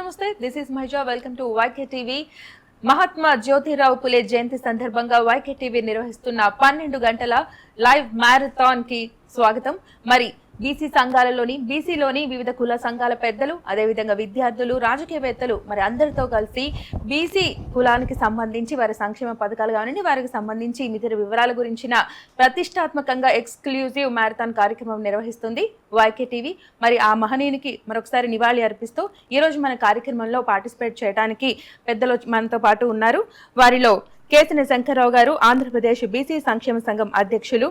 నమస్తే, this is Mahija. Welcome to Y K TV. Mahatma Jyotirao Phule జయంతి సందర్భంగా వైకే టీవీ నిర్వహిస్తున్న 12 గంటల లైవ్ మ్యారథాన్ కి స్వాగతం. మరి బీసీలోని వివిధ కుల సంఘాల పెద్దలు, అదేవిధంగా విద్యార్థులు, రాజకీయవేత్తలు మరి అందరితో కలిసి బీసీ కులానికి సంబంధించి వారి సంక్షేమ పథకాలు కానివ్వండి, వారికి సంబంధించి ఇతర వివరాల గురించిన ప్రతిష్టాత్మకంగా ఎక్స్క్లూజివ్ మ్యారథాన్ కార్యక్రమం నిర్వహిస్తుంది వైకే టీవీ. మరి ఆ మహనీయునికి మరొకసారి నివాళి అర్పిస్తూ ఈ రోజు మన కార్యక్రమంలో పార్టిసిపేట్ చేయడానికి పెద్దలు మనతో పాటు ఉన్నారు. వారిలో కేసన శంకర్రావు గారు, ఆంధ్రప్రదేశ్ బీసీ సంక్షేమ సంఘం అధ్యక్షులు,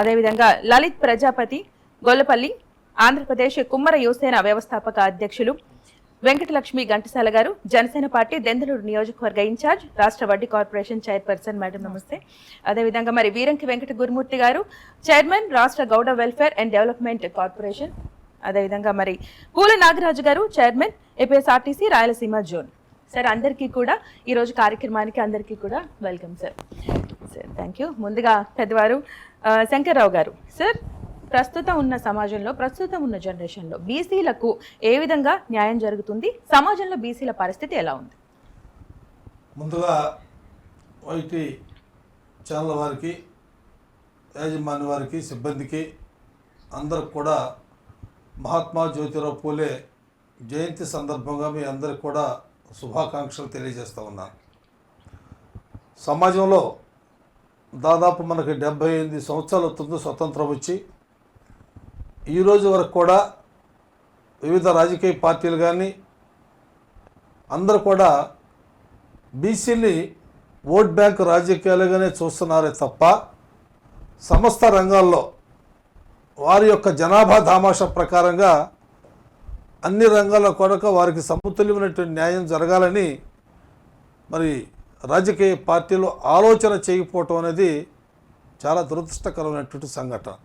అదేవిధంగా లలిత్ ప్రజాపతి గొల్లపల్లి, ఆంధ్రప్రదేశ్ కుమ్మర యువసేన వ్యవస్థాపక అధ్యక్షులు, వెంకటలక్ష్మి ఘంటసాల గారు, జనసేన పార్టీ దెందులూరు నియోజకవర్గ ఇన్ఛార్జ్, రాష్ట్ర వడ్డీ కార్పొరేషన్ చైర్పర్సన్. మేడం నమస్తే. అదేవిధంగా మరి వీరంకి వెంకట గురుమూర్తి గారు, చైర్మన్, రాష్ట్ర Gowda welfare and development corporation. అదేవిధంగా మరి Pula Nagaraju garu, chairman, APSRTC Rayalaseema zone. Sir అందరికీ కూడా ఈరోజు కార్యక్రమానికి అందరికీ కూడా welcome sir. Sir thank you. ముందుగా పెద్దవారు శంకర్రావు గారు, సార్ ప్రస్తుతం ఉన్న సమాజంలో, ప్రస్తుతం ఉన్న జనరేషన్లో బీసీలకు ఏ విధంగా న్యాయం జరుగుతుంది? సమాజంలో బీసీల పరిస్థితి ఎలా ఉంది? ముందుగా వైటీ ఛానల్ వారికి, యాజమాన్య వారికి, సిబ్బందికి అందరికి కూడా మహాత్మా జ్యోతిరావు పూలే జయంతి సందర్భంగా మీ అందరికి కూడా శుభాకాంక్షలు తెలియజేస్తూ ఉన్నాను. సమాజంలో దాదాపు మనకి 78 సంవత్సరాలు అవుతుంది స్వతంత్రం వచ్చి. ఈరోజు వరకు కూడా వివిధ రాజకీయ పార్టీలు కానీ అందరూ కూడా బీసీని ఓట్ బ్యాంక్ రాజకీయాలుగానే చూస్తున్నారే తప్ప సమస్త రంగాల్లో వారి యొక్క జనాభా దామాషా ప్రకారంగా అన్ని రంగాల్లో కొరకు వారికి సమతుల్యమైనటువంటి న్యాయం జరగాలని మరి రాజకీయ పార్టీలు ఆలోచన చేయకపోవటం అనేది చాలా దురదృష్టకరమైనటువంటి సంఘటన.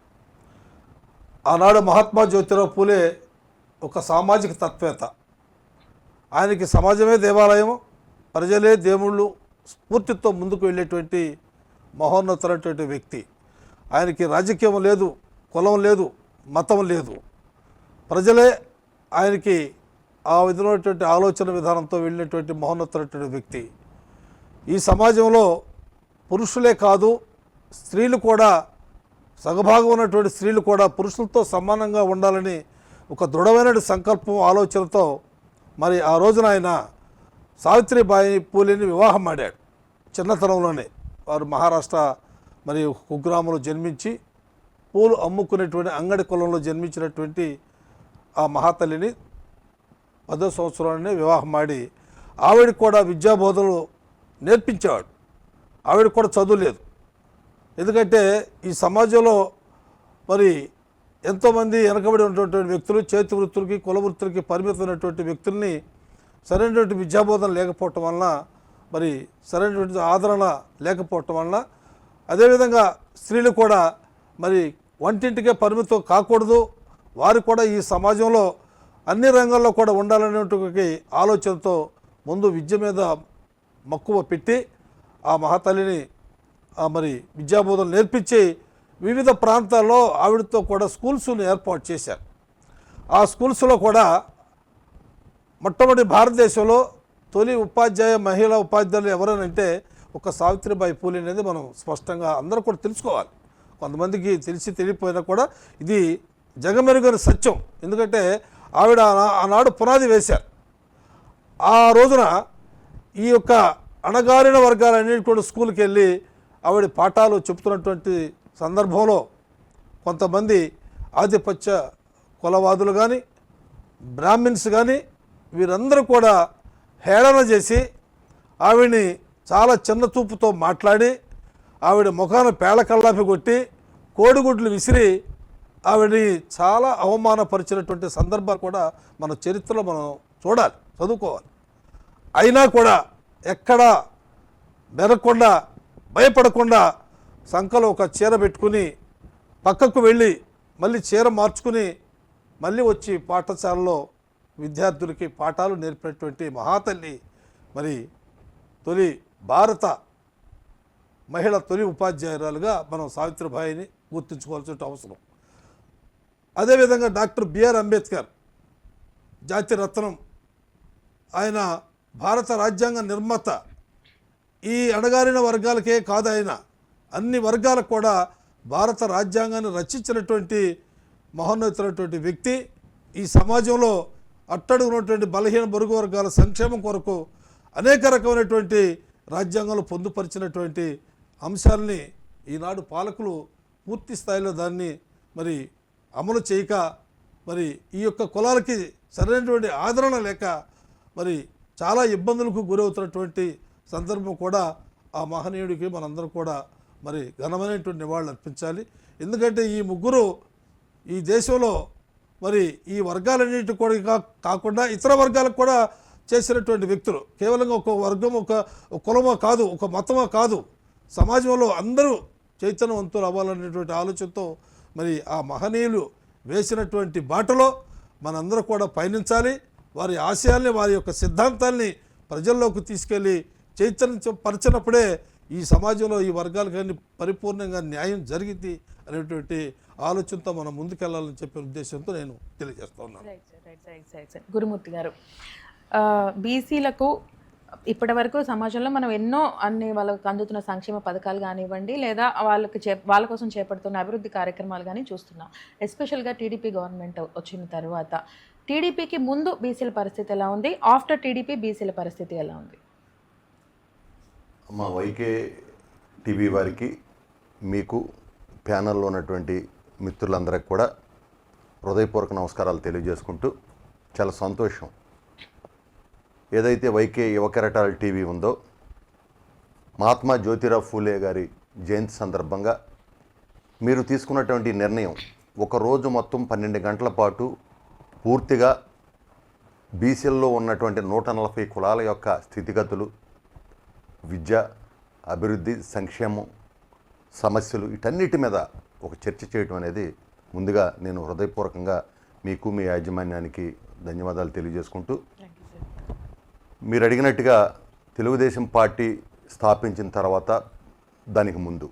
ఆనాడు మహాత్మా జ్యోతిరావు పూలే ఒక సామాజిక తత్వేత. ఆయనకి సమాజమే దేవాలయం, ప్రజలే దేవుళ్ళు స్ఫూర్తితో ముందుకు వెళ్ళేటువంటి మహోన్నతమైనటువంటి వ్యక్తి. ఆయనకి రాజకీయం లేదు, కులం లేదు, మతం లేదు. ప్రజలే ఆయనకి ఆ విధమైనటువంటి ఆలోచన విధానంతో వెళ్ళినటువంటి మహోన్నతమైనటువంటి వ్యక్తి. ఈ సమాజంలో పురుషులే కాదు, స్త్రీలు కూడా, సగభాగం ఉన్నటువంటి స్త్రీలు కూడా పురుషులతో సమానంగా ఉండాలని ఒక దృఢమైన సంకల్పం, ఆలోచనతో మరి ఆ రోజున ఆయన సావిత్రిబాయి పూలేని వివాహం ఆడాడు. చిన్నతనంలోనే వారు మహారాష్ట్ర మరి కుగ్రామంలో జన్మించి పూలు అమ్ముకునేటువంటి అంగడి కులంలో జన్మించినటువంటి ఆ మహాతల్లిని 10వ సంవత్సరంలోనే వివాహం ఆడి ఆవిడకి కూడా విద్యాబోధనలు నేర్పించేవాడు. ఆవిడకి కూడా చదువు లేదు. ఎందుకంటే ఈ సమాజంలో మరి ఎంతోమంది వెనకబడి ఉన్నటువంటి వ్యక్తులు, చేతి వృత్తులకి, కుల వృత్తులకి పరిమితమైనటువంటి వ్యక్తుల్ని సరైనటువంటి విద్యాబోధన లేకపోవటం వలన, మరి సరైనటువంటి ఆదరణ లేకపోవటం వలన, అదేవిధంగా స్త్రీలు కూడా మరి వంటింటికే పరిమితం కాకూడదు, వారు కూడా ఈ సమాజంలో అన్ని రంగాల్లో కూడా ఉండాలనేటువంటి ఆలోచనతో ముందు విద్య మీద మక్కువ పెట్టి ఆ మహాతల్లిని మరి విద్యాబోధన నేర్పించి వివిధ ప్రాంతాల్లో ఆవిడతో కూడా స్కూల్స్ని ఏర్పాటు చేశారు. ఆ స్కూల్స్లో కూడా మొట్టమొదటి భారతదేశంలో తొలి మహిళా ఉపాధ్యాయులు ఎవరనంటే ఒక సావిత్రిబాయి పూలే అనేది మనం స్పష్టంగా అందరూ కూడా తెలుసుకోవాలి. కొంతమందికి తెలియకపోయినా కూడా ఇది జగమెరుగని సత్యం. ఎందుకంటే ఆవిడ ఆనాడు పునాది వేశారు. ఆ రోజున ఈ యొక్క అణగారిన వర్గాలన్నిటి కూడా స్కూల్కి వెళ్ళి ఆవిడ పాఠాలు చెబుతున్నటువంటి సందర్భంలో కొంతమంది ఆధిపత్య కులవాదులు కానీ, బ్రాహ్మిన్స్ కానీ వీరందరూ కూడా హేళన చేసి ఆవిడ్ని చాలా చిన్న చూపుతో మాట్లాడి ఆవిడ ముఖాన పేళకల్లాపి కొట్టి కోడిగుడ్లు విసిరి ఆవిడని చాలా అవమానపరిచినటువంటి సందర్భాలు కూడా మన చరిత్రలో మనం చూడాలి, చదువుకోవాలి. అయినా కూడా ఎక్కడా బెరగకుండా, భయపడకుండా సంకలో ఒక చీర పెట్టుకుని పక్కకు వెళ్ళి మళ్ళీ చీర మార్చుకుని మళ్ళీ వచ్చి పాఠశాలలో విద్యార్థులకి పాఠాలు నేర్పినటువంటి మహాతల్లి మరి తొలి భారత మహిళ తొలి ఉపాధ్యాయురాలుగా మనం సావిత్రిబాయిని గుర్తుంచుకోవాల్సిన అవసరం. అదేవిధంగా డాక్టర్ బిఆర్ అంబేద్కర్ జాతిరత్నం ఆయన భారత రాజ్యాంగ నిర్మాత. ఈ అణగారిన వర్గాలకే కాదు, ఆయన అన్ని వర్గాలకు కూడా భారత రాజ్యాంగాన్ని రచించినటువంటి మహోన్నతులైనటువంటి వ్యక్తి. ఈ సమాజంలో అట్టడుగున్నటువంటి బలహీన బరుగు వర్గాల సంక్షేమం కొరకు అనేక రకమైనటువంటి రాజ్యాంగంలో పొందుపరిచినటువంటి అంశాలని ఈనాడు పాలకులు పూర్తి స్థాయిలో దాన్ని మరి అమలు చేయక, మరి ఈ యొక్క కులాలకి సరైనటువంటి ఆదరణ లేక మరి చాలా ఇబ్బందులకు గురవుతున్నటువంటి సందర్భం కూడా ఆ మహనీయుడికి మనందరం కూడా మరి ఘనమైనటువంటి నివాళులు అర్పించాలి. ఎందుకంటే ఈ ముగ్గురు ఈ దేశంలో మరి ఈ వర్గాలన్నింటి కూడా కాకుండా ఇతర వర్గాలకు కూడా చేసినటువంటి వ్యక్తులు. కేవలం ఒక వర్గం, ఒక కులమో కాదు, ఒక మతమో కాదు, సమాజంలో అందరూ చైతన్యవంతులు అవ్వాలనేటువంటి ఆలోచనతో మరి ఆ మహనీయులు వేసినటువంటి బాటలో మనందరూ కూడా పయనించాలి. వారి ఆశయాల్ని, వారి యొక్క సిద్ధాంతాల్ని ప్రజల్లోకి తీసుకెళ్ళి చైతన్యపరచినప్పుడే ఈ సమాజంలో ఈ వర్గాలకన్నీ పరిపూర్ణంగా న్యాయం జరిగింది అనేటువంటి ఆలోచనతో మనం ముందుకెళ్లాలని చెప్పే ఉద్దేశంతో నేను తెలియజేస్తా ఉన్నాను. గురుమూర్తి గారు, బీసీలకు ఇప్పటి వరకు సమాజంలో మనం ఎన్నో వాళ్ళకి అందుతున్న సంక్షేమ పథకాలు కానివ్వండి, లేదా వాళ్ళ కోసం చేపడుతున్న అభివృద్ధి కార్యక్రమాలు కానీ చూస్తున్నాం. ఎస్పెషల్గా టీడీపీ గవర్నమెంట్ వచ్చిన తర్వాత టీడీపీకి ముందు బీసీల పరిస్థితి ఎలా ఉంది, ఆఫ్టర్ టీడీపీ బీసీల పరిస్థితి ఎలా ఉంది? మా వైకే టీవీ వారికి, మీకు ప్యానల్లో ఉన్నటువంటి మిత్రులందరికీ కూడా హృదయపూర్వక నమస్కారాలు తెలియజేసుకుంటూ, చాలా సంతోషం. ఏదైతే వైకే యువకెరటాల టీవీ ఉందో, మహాత్మా జ్యోతిరావు ఫూలే గారి జయంతి సందర్భంగా మీరు తీసుకున్నటువంటి నిర్ణయం, ఒకరోజు మొత్తం 12 గంటల పాటు పూర్తిగా బీసీల్లో ఉన్నటువంటి 140 కులాల యొక్క స్థితిగతులు, విద్య, అభివృద్ధి, సంక్షేమం, సమస్యలు, వీటన్నిటి మీద ఒక చర్చ చేయటం అనేది ముందుగా నేను హృదయపూర్వకంగా మీకు, మీ యాజమాన్యానికి ధన్యవాదాలు తెలియజేసుకుంటూ, మీరు అడిగినట్టుగా తెలుగుదేశం పార్టీ స్థాపించిన తర్వాత దానికి ముందు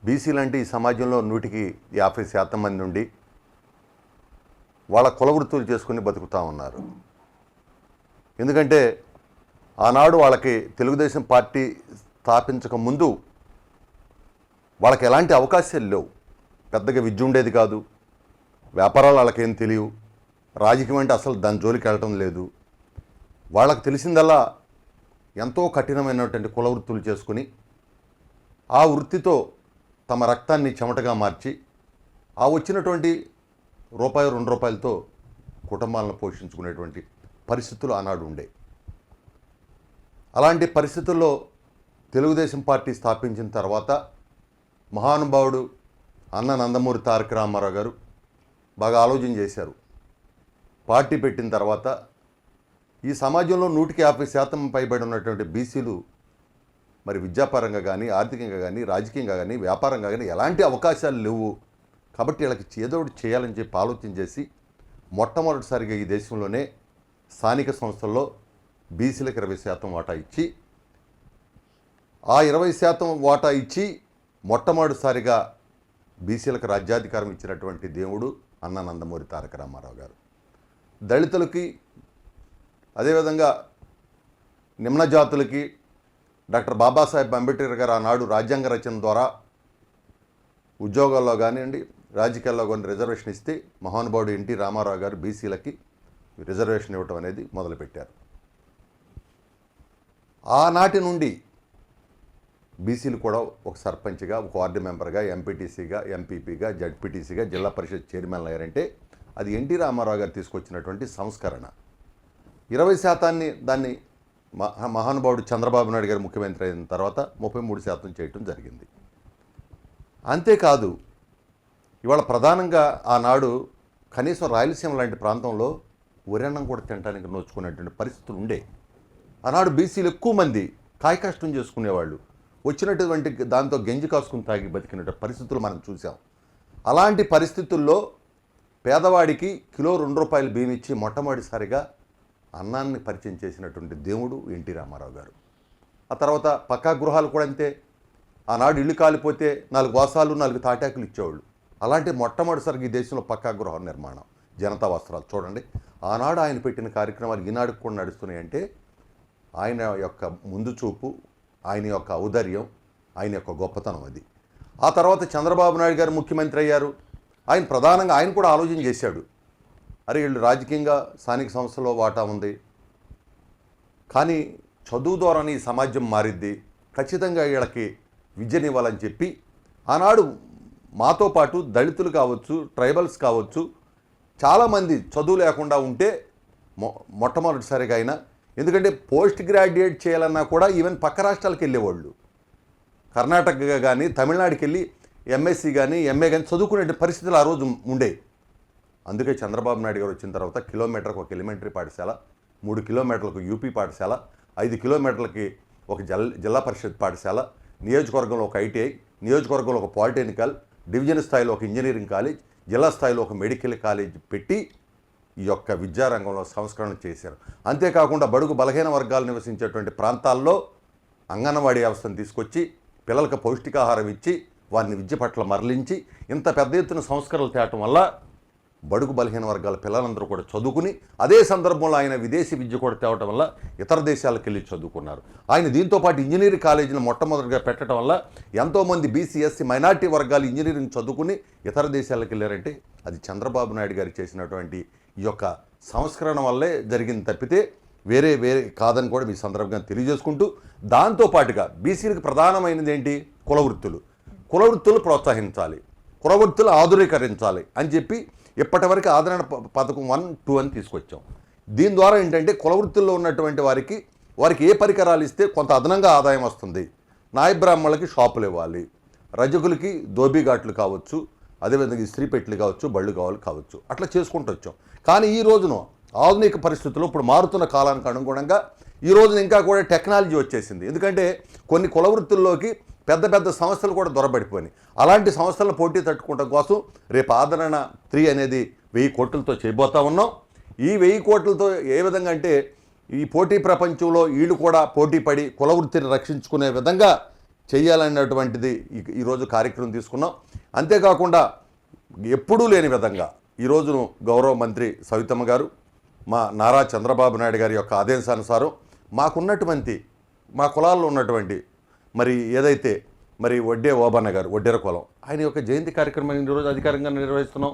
బీసీలు అంటే ఈ సమాజంలో 150% మంది నుండి వాళ్ళ కుల వృత్తులు చేసుకుని బతుకుతూ ఉన్నారు. ఎందుకంటే ఆనాడు వాళ్ళకి తెలుగుదేశం పార్టీ స్థాపించక ముందు వాళ్ళకి ఎలాంటి అవకాశాలు లేవు. పెద్దగా విద్య ఉండేది కాదు, వ్యాపారాలు వాళ్ళకేం తెలియవు, రాజకీయం అంటే అసలు దాని జోలికి వెళ్ళటం లేదు. వాళ్ళకి తెలిసిందల్లా ఎంతో కఠినమైనటువంటి కుల వృత్తులు చేసుకుని ఆ వృత్తితో తమ రక్తాన్ని చెమటగా మార్చి ఆ వచ్చినటువంటి రూపాయి 2 రూపాయలతో కుటుంబాలను పోషించుకునేటువంటి పరిస్థితులు ఆనాడు ఉండే. అలాంటి పరిస్థితుల్లో తెలుగుదేశం పార్టీ స్థాపించిన తర్వాత మహానుభావుడు అన్న నందమూరి తారక రామారావు గారు బాగా ఆలోచన చేశారు. పార్టీ పెట్టిన తర్వాత ఈ సమాజంలో 150% పైబడి ఉన్నటువంటి బీసీలు మరి విద్యాపరంగా కానీ, ఆర్థికంగా కానీ, రాజకీయంగా కానీ, వ్యాపారంగా కానీ ఎలాంటి అవకాశాలు లేవు. కాబట్టి వీళ్ళకి ఏదో ఒకటి చేయాలని చెప్పి ఆలోచన చేసి మొట్టమొదటిసారిగా ఈ దేశంలోనే స్థానిక సంస్థల్లో బీసీలకు 20% వాటా ఇచ్చి, ఆ 20% వాటా ఇచ్చి మొట్టమొదటిసారిగా బీసీలకు రాజ్యాధికారం ఇచ్చినటువంటి దేవుడు అన్న నందమూరి తారక రామారావు గారు. దళితులకి, అదేవిధంగా నిమ్న జాతులకి డాక్టర్ బాబాసాహెబ్ అంబేద్కర్ గారు ఆనాడు రాజ్యాంగ రచన ద్వారా ఉద్యోగాల్లో కానివ్వండి, రాజకీయాల్లో కానీ రిజర్వేషన్ ఇస్తే మహానుభావుడు ఎన్టీ రామారావు గారు బీసీలకి రిజర్వేషన్ ఇవ్వటం అనేది మొదలుపెట్టారు. ఆనాటి నుండి బీసీలు కూడా ఒక సర్పంచ్గా, ఒక వార్డు మెంబర్గా, ఎంపీటీసీగా, ఎంపీపీగా, జడ్పీటీసీగా, జిల్లా పరిషత్ చైర్మన్లు అయ్యారంటే అది ఎన్టీ రామారావు గారు తీసుకొచ్చినటువంటి సంస్కరణ. 20% దాన్ని మహానుభావుడు చంద్రబాబు నాయుడు గారు ముఖ్యమంత్రి అయిన తర్వాత 33% చేయటం జరిగింది. అంతేకాదు, ఇవాళ ప్రధానంగా ఆనాడు కనీసం రాయలసీమ లాంటి ప్రాంతంలో వరెన్నం కూడా తినడానికి నోచుకునేటువంటి పరిస్థితులు ఉండే. ఆనాడు బీసీలు ఎక్కువ మంది కాయ కష్టం చేసుకునేవాళ్ళు, వచ్చినటువంటి దాంతో గంజి కాసుకుని తాగి బతికిన పరిస్థితులు మనం చూసాం. అలాంటి పరిస్థితుల్లో పేదవాడికి కిలో 2 రూపాయలు బియ్యం ఇచ్చి మొట్టమొదటిసారిగా అన్నాన్ని పరిచయం చేసినటువంటి దేవుడు ఎన్టీ రామారావు గారు. ఆ తర్వాత పక్కా గృహాలు కూడా అంతే. ఆనాడు ఇల్లు కాలిపోతే 4 వాసాలు 4 తాటాకులు ఇచ్చేవాళ్ళు. అలాంటి మొట్టమొదటిసారిగా ఈ దేశంలో పక్కా గృహ నిర్మాణం, జనతా వస్త్రాలు చూడండి. ఆనాడు ఆయన పెట్టిన కార్యక్రమాలు ఈనాడుకు కూడా నడుస్తున్నాయంటే ఆయన యొక్క ముందు చూపు, ఆయన యొక్క ఔదార్యం, ఆయన యొక్క గొప్పతనం అది. ఆ తర్వాత చంద్రబాబు నాయుడు గారు ముఖ్యమంత్రి అయ్యారు. ఆయన ప్రధానంగా ఆయన కూడా ఆలోచన చేశాడు, అరే వీళ్ళు రాజకీయంగా స్థానిక సంస్థలో వాటా ఉంది, కానీ చదువు ద్వారానే ఈ సమాజం మారిద్ది, ఖచ్చితంగా వీళ్ళకి విద్యనివ్వాలని చెప్పి ఆనాడు మాతో పాటు దళితులు కావచ్చు, ట్రైబల్స్ కావచ్చు, చాలామంది చదువు లేకుండా ఉంటే మొట్టమొదటిసారిగా అయినా, ఎందుకంటే పోస్ట్ గ్రాడ్యుయేట్ చేయాలన్నా కూడా ఈవెన్ పక్క రాష్ట్రాలకు వెళ్ళేవాళ్ళు, కర్ణాటక కానీ తమిళనాడుకి వెళ్ళి ఎంఎస్సి కానీ ఎంఏ కానీ చదువుకునే పరిస్థితులు ఆ రోజు ఉండే. అందుకే చంద్రబాబు నాయుడు గారు వచ్చిన తర్వాత కిలోమీటర్కి ఒక ఎలిమెంటరీ పాఠశాల, 3 కిలోమీటర్లకు యూపీ పాఠశాల, 5 కిలోమీటర్లకి ఒక జిల్లా పరిషత్ పాఠశాల, నియోజకవర్గంలో ఒక ఐటీఐ, నియోజకవర్గంలో ఒక పాలిటెక్నికల్, డివిజన్ స్థాయిలో ఒక ఇంజనీరింగ్ కాలేజ్, జిల్లా స్థాయిలో ఒక మెడికల్ కాలేజ్ పెట్టి ఈ యొక్క విద్యారంగంలో సంస్కరణ చేశారు. అంతేకాకుండా బడుగు బలహీన వర్గాలు నివసించేటువంటి ప్రాంతాల్లో అంగన్వాడీ వ్యవస్థను తీసుకొచ్చి పిల్లలకు పౌష్టికాహారం ఇచ్చి వారిని విద్య పట్ల మరలించి ఇంత పెద్ద ఎత్తున సంస్కరణలు తేవటం వల్ల బడుగు బలహీన వర్గాల పిల్లలందరూ కూడా చదువుకుని, అదే సందర్భంలో ఆయన విదేశీ విద్య కూడా తేవటం వల్ల ఇతర దేశాలకు వెళ్ళి చదువుకున్నారు. ఆయన దీంతోపాటు ఇంజనీరింగ్ కాలేజీని మొట్టమొదటిగా పెట్టడం వల్ల ఎంతోమంది బీసీ ఎస్సీ మైనార్టీ వర్గాలు ఇంజనీరింగ్ చదువుకుని ఇతర దేశాలకు వెళ్ళారంటే అది చంద్రబాబు నాయుడు గారు చేసినటువంటి ఈ యొక్క సంస్కరణ వల్లే జరిగింది తప్పితే వేరే కాదని కూడా మీ సందర్భంగా తెలియజేసుకుంటూ, దాంతోపాటుగా బీసీలకు ప్రధానమైనది ఏంటి? కులవృత్తులు ప్రోత్సహించాలి, కులవృత్తులు ఆధునీకరించాలి అని చెప్పి ఇప్పటివరకు ఆదరణ పథకం 1, 2 అని తీసుకొచ్చాం. దీని ద్వారా ఏంటంటే కులవృత్తుల్లో ఉన్నటువంటి వారికి ఏ పరికరాలు ఇస్తే కొంత అదనంగా ఆదాయం వస్తుంది, నాయ బ్రాహ్మణులకి షాపులు ఇవ్వాలి, రజకులకి దోబీఘాట్లు కావచ్చు, అదేవిధంగా ఇస్త్రీ పెట్టెలు కావచ్చు, బళ్ళు కావచ్చు, అట్లా చేసుకుంటూ వచ్చాం. కానీ ఈ రోజున ఆధునిక పరిస్థితుల్లో ఇప్పుడు మారుతున్న కాలానికి అనుగుణంగా ఈ రోజున ఇంకా కూడా టెక్నాలజీ వచ్చేసింది. ఎందుకంటే కొన్ని కులవృత్తుల్లోకి పెద్ద పెద్ద సంస్థలు కూడా దొరబడిపోయినాయి. అలాంటి సంస్థలను పోటీ తట్టుకోవడం కోసం రేపు ఆదరణ 3 అనేది 1000 కోట్లతో చేయబోతా ఉన్నాం. ఈ 1000 కోట్లతో ఏ విధంగా అంటే ఈ పోటీ ప్రపంచంలో వీళ్ళు కూడా పోటీ పడి కులవృత్తిని రక్షించుకునే విధంగా చేయాలన్నటువంటిది ఈరోజు కార్యక్రమం తీసుకున్నాం. అంతేకాకుండా ఎప్పుడూ లేని విధంగా ఈరోజు గౌరవ మంత్రి సవితమ్మ గారు, మా నారా చంద్రబాబు నాయుడు గారి యొక్క ఆదేశానుసారం మాకున్నటువంటి మా కులాల్లో ఉన్నటువంటి మరి ఏదైతే మరి వడ్డే ఓబన్న గారు, వడ్డెర కులం, ఆయన యొక్క జయంతి కార్యక్రమాన్ని ఈరోజు అధికారికంగా నిర్వహిస్తున్నాం.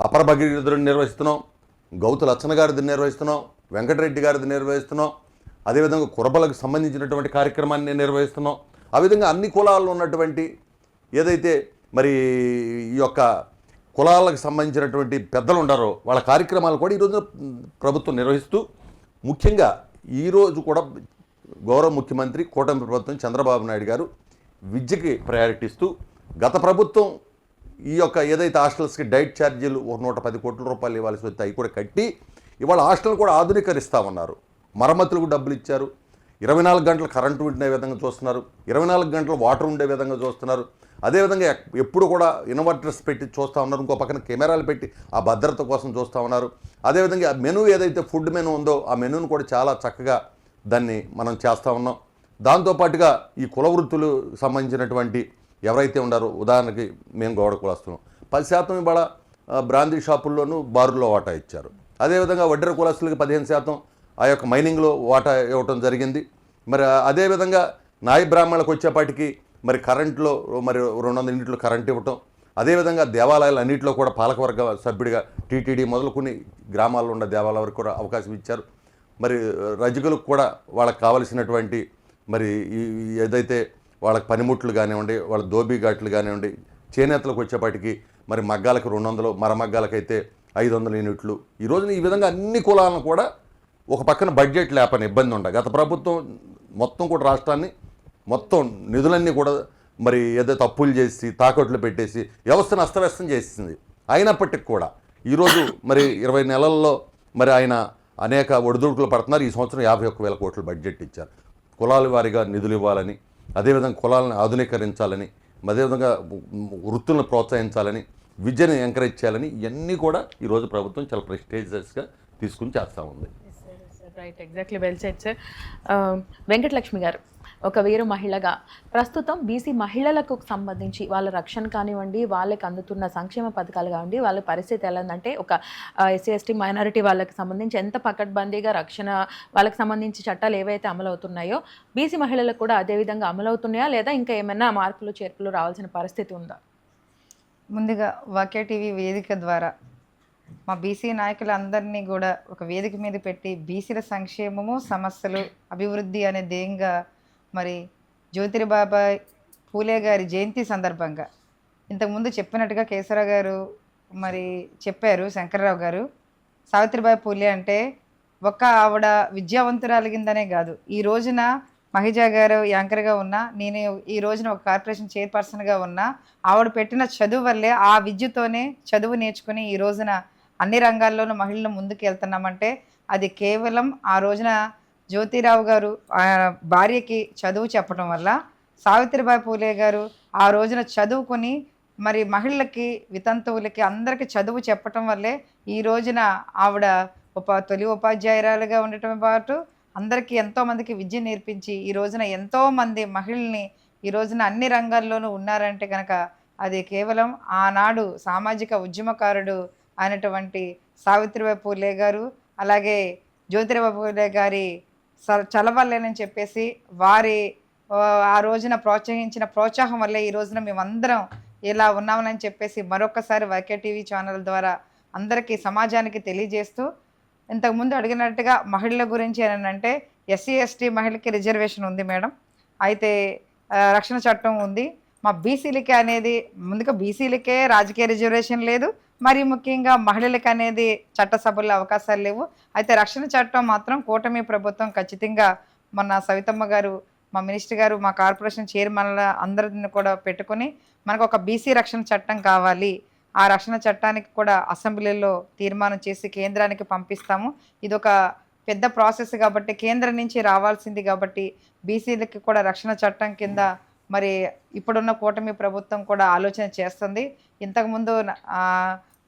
అపర భగీరథుడిని నిర్వహిస్తున్నాం, గౌతు లచ్చన గారిది నిర్వహిస్తున్నాం, వెంకటరెడ్డి గారిది నిర్వహిస్తున్నాం, అదేవిధంగా కురబలకు సంబంధించినటువంటి కార్యక్రమాన్ని నిర్వహిస్తున్నాం. ఆ విధంగా అన్ని కులాల్లో ఉన్నటువంటి ఏదైతే మరి ఈ యొక్క కులాలకు సంబంధించినటువంటి పెద్దలు ఉండారో వాళ్ళ కార్యక్రమాలు కూడా ఈరోజు ప్రభుత్వం నిర్వహిస్తూ, ముఖ్యంగా ఈరోజు కూడా గౌరవ ముఖ్యమంత్రి కూటమి ప్రభుత్వం చంద్రబాబు నాయుడు గారు విద్యకి ప్రయారిటీ ఇస్తూ, గత ప్రభుత్వం ఈ యొక్క ఏదైతే హాస్టల్స్కి డైట్ ఛార్జీలు 110 కోట్ల రూపాయలు ఇవ్వాల్సి వస్తే అవి కూడా కట్టి ఇవాళ హాస్టల్ కూడా ఆధునీకరిస్తామన్నారు. మరమ్మతులకు డబ్బులు ఇచ్చారు, 24 గంటలు కరెంటు ఉండే విధంగా చూస్తున్నారు, 24 గంటలు వాటర్ ఉండే విధంగా చూస్తున్నారు. అదేవిధంగా ఎప్పుడు కూడా ఇన్వర్టర్స్ పెట్టి చూస్తూ ఉన్నారు, ఇంకో పక్కన కెమెరాలు పెట్టి ఆ భద్రత కోసం చూస్తూ ఉన్నారు. అదేవిధంగా మెనూ ఏదైతే ఫుడ్ మెనూ ఉందో ఆ మెనూను కూడా చాలా చక్కగా దాన్ని మనం చేస్తూ ఉన్నాం. దాంతోపాటుగా ఈ కులవృత్తులు సంబంధించినటువంటి ఎవరైతే ఉన్నారో, ఉదాహరణకి మేము గౌడ కులస్తున్నాం, 10% ఇవాళ బ్రాందీ షాపుల్లోనూ బారుల్లో వాటా ఇచ్చారు. అదేవిధంగా వడ్డెర కులస్తులకి 15% ఆ యొక్క మైనింగ్లో వాటా ఇవ్వటం జరిగింది. మరి అదేవిధంగా నాయ బ్రాహ్మణులకు వచ్చేపాటికి మరి కరెంట్లో మరి 200 యూనిట్లు కరెంట్ ఇవ్వటం, అదేవిధంగా దేవాలయాలు అన్నింటిలో కూడా పాలకవర్గ సభ్యుడిగా టీటీడీ మొదలుకొని గ్రామాల్లో ఉన్న దేవాలయాల వరకు కూడా అవకాశం ఇచ్చారు. మరి రజకులకు కూడా వాళ్ళకి కావలసినటువంటి మరి ఏదైతే వాళ్ళకి పనిముట్లు కానివ్వండి, వాళ్ళ దోబీఘాట్లు కానివ్వండి, చేనేతలకు వచ్చేపాటికి మరి మగ్గాలకు 200, మరమగ్గాలకైతే 500 యూనిట్లు. ఈరోజున ఈ విధంగా అన్ని కులాలను కూడా ఒక పక్కన బడ్జెట్ లేపని ఇబ్బంది ఉండ, గత ప్రభుత్వం మొత్తం కూడా రాష్ట్రాన్ని మొత్తం నిధులన్నీ కూడా మరి ఏదైతే అప్పులు చేసి తాకట్లు పెట్టేసి వ్యవస్థను అస్తవ్యస్తం చేసింది. అయినప్పటికీ కూడా ఈరోజు మరి 20 నెలల్లో మరి ఆయన అనేక ఒడిదుడుకులు పడుతున్నారు. ఈ సంవత్సరం 51,000 కోట్ల బడ్జెట్ ఇచ్చారు. కులాల వారీగా నిధులు ఇవ్వాలని, అదేవిధంగా కులాలను ఆధునీకరించాలని, అదేవిధంగా వృత్తులను ప్రోత్సహించాలని, విద్యను ఎంకరేజ్ చేయాలని ఇవన్నీ కూడా ఈరోజు ప్రభుత్వం చాలా ప్రెస్టేజియస్గా తీసుకుని చేస్తూ ఉంది. Right, exactly, well said sir. Venkatalakshmi గారు, ఒక వీర మహిళగా ప్రస్తుతం బీసీ మహిళలకు సంబంధించి వాళ్ళ రక్షణ కానివ్వండి, వాళ్ళకి అందుతున్న సంక్షేమ పథకాలు కానివ్వండి, వాళ్ళ పరిస్థితి ఎలా ఉందంటే ఒక ఎస్సీ ఎస్టీ మైనారిటీ వాళ్ళకి సంబంధించి ఎంత పకడ్బందీగా రక్షణ వాళ్ళకి సంబంధించి చట్టాలు ఏవైతే అమలవుతున్నాయో బీసీ మహిళలకు కూడా అదే విధంగా అమలవుతున్నాయా లేదా ఇంకా ఏమైనా మార్పులు చేర్పులు రావాల్సిన పరిస్థితి ఉందా? ముందుగా వాక్య టీవీ వేదిక ద్వారా మా బీసీ నాయకులందరినీ కూడా ఒక వేదిక మీద పెట్టి బీసీల సంక్షేమము, సమస్యలు, అభివృద్ధి అనే ధ్యేయంగా మరి జ్యోతిబాబాయ్ పూలే గారి జయంతి సందర్భంగా ఇంతకుముందు చెప్పినట్టుగా కేశవరావు గారు మరి చెప్పారు, శంకర్రావు గారు. సావిత్రిబాయి పూలే అంటే ఒక్క ఆవిడ విద్యావంతురాలు కిందనే కాదు, ఈ రోజున మహిజా గారు యాంకర్గా ఉన్నా, నేను ఈ రోజున ఒక కార్పొరేషన్ చైర్పర్సన్గా ఉన్నా, ఆవిడ పెట్టిన చదువు వల్లే ఆ విద్యతోనే చదువు నేర్చుకుని ఈ రోజున అన్ని రంగాల్లోనూ మహిళలు ముందుకు వెళ్తున్నామంటే అది కేవలం ఆ రోజున జ్యోతిరావు గారు భార్యకి చదువు చెప్పడం వల్ల, సావిత్రిబాయి పూలే గారు ఆ రోజున చదువుకొని మరి మహిళలకి, వితంతువులకి అందరికీ చదువు చెప్పటం వల్లే ఈ రోజున ఆవిడ తొలి ఉపాధ్యాయురాలుగా ఉండటమే పాటు అందరికీ ఎంతోమందికి విద్య నేర్పించి ఈ రోజున ఎంతోమంది మహిళల్ని ఈ రోజున అన్ని రంగాల్లోనూ ఉన్నారంటే కనుక అది కేవలం ఆనాడు సామాజిక ఉద్యమకారుడు అయినటువంటి సావిత్రిబాయి పూలే గారు, అలాగే జ్యోతిరావు పూలే గారి చలవల్లేనని చెప్పేసి వారి ఆ రోజున ప్రోత్సహించిన ప్రోత్సాహం వల్లే ఈ రోజున మేమందరం ఇలా ఉన్నామని చెప్పేసి మరొకసారి వైకే టీవీ ఛానల్ ద్వారా అందరికీ సమాజానికి తెలియజేస్తూ, ఇంతకుముందు అడిగినట్టుగా మహిళల గురించి అంటే ఎస్సీ ఎస్టీ మహిళకి రిజర్వేషన్ ఉంది మేడం, అయితే రక్షణ చట్టం ఉంది. మా బీసీలకి అనేది ముందుగా బీసీలకే రాజకీయ రిజర్వేషన్ లేదు, మరి ముఖ్యంగా మహిళలకు అనేది చట్టసభల్లో అవకాశాలు లేవు. అయితే రక్షణ చట్టం మాత్రం కూటమి ప్రభుత్వం ఖచ్చితంగా మొన్న సవితమ్మ గారు, మా మినిస్టర్ గారు, మా కార్పొరేషన్ చైర్మన్ల అందరిని కూడా పెట్టుకుని మనకు ఒక బీసీ రక్షణ చట్టం కావాలి, ఆ రక్షణ చట్టానికి కూడా అసెంబ్లీలో తీర్మానం చేసి కేంద్రానికి పంపిస్తాము. ఇది ఒక పెద్ద ప్రాసెస్ కాబట్టి కేంద్రం నుంచి రావాల్సింది కాబట్టి బీసీలకి కూడా రక్షణ చట్టం కింద మరి ఇప్పుడున్న కూటమి ప్రభుత్వం కూడా ఆలోచన చేస్తుంది. ఇంతకుముందు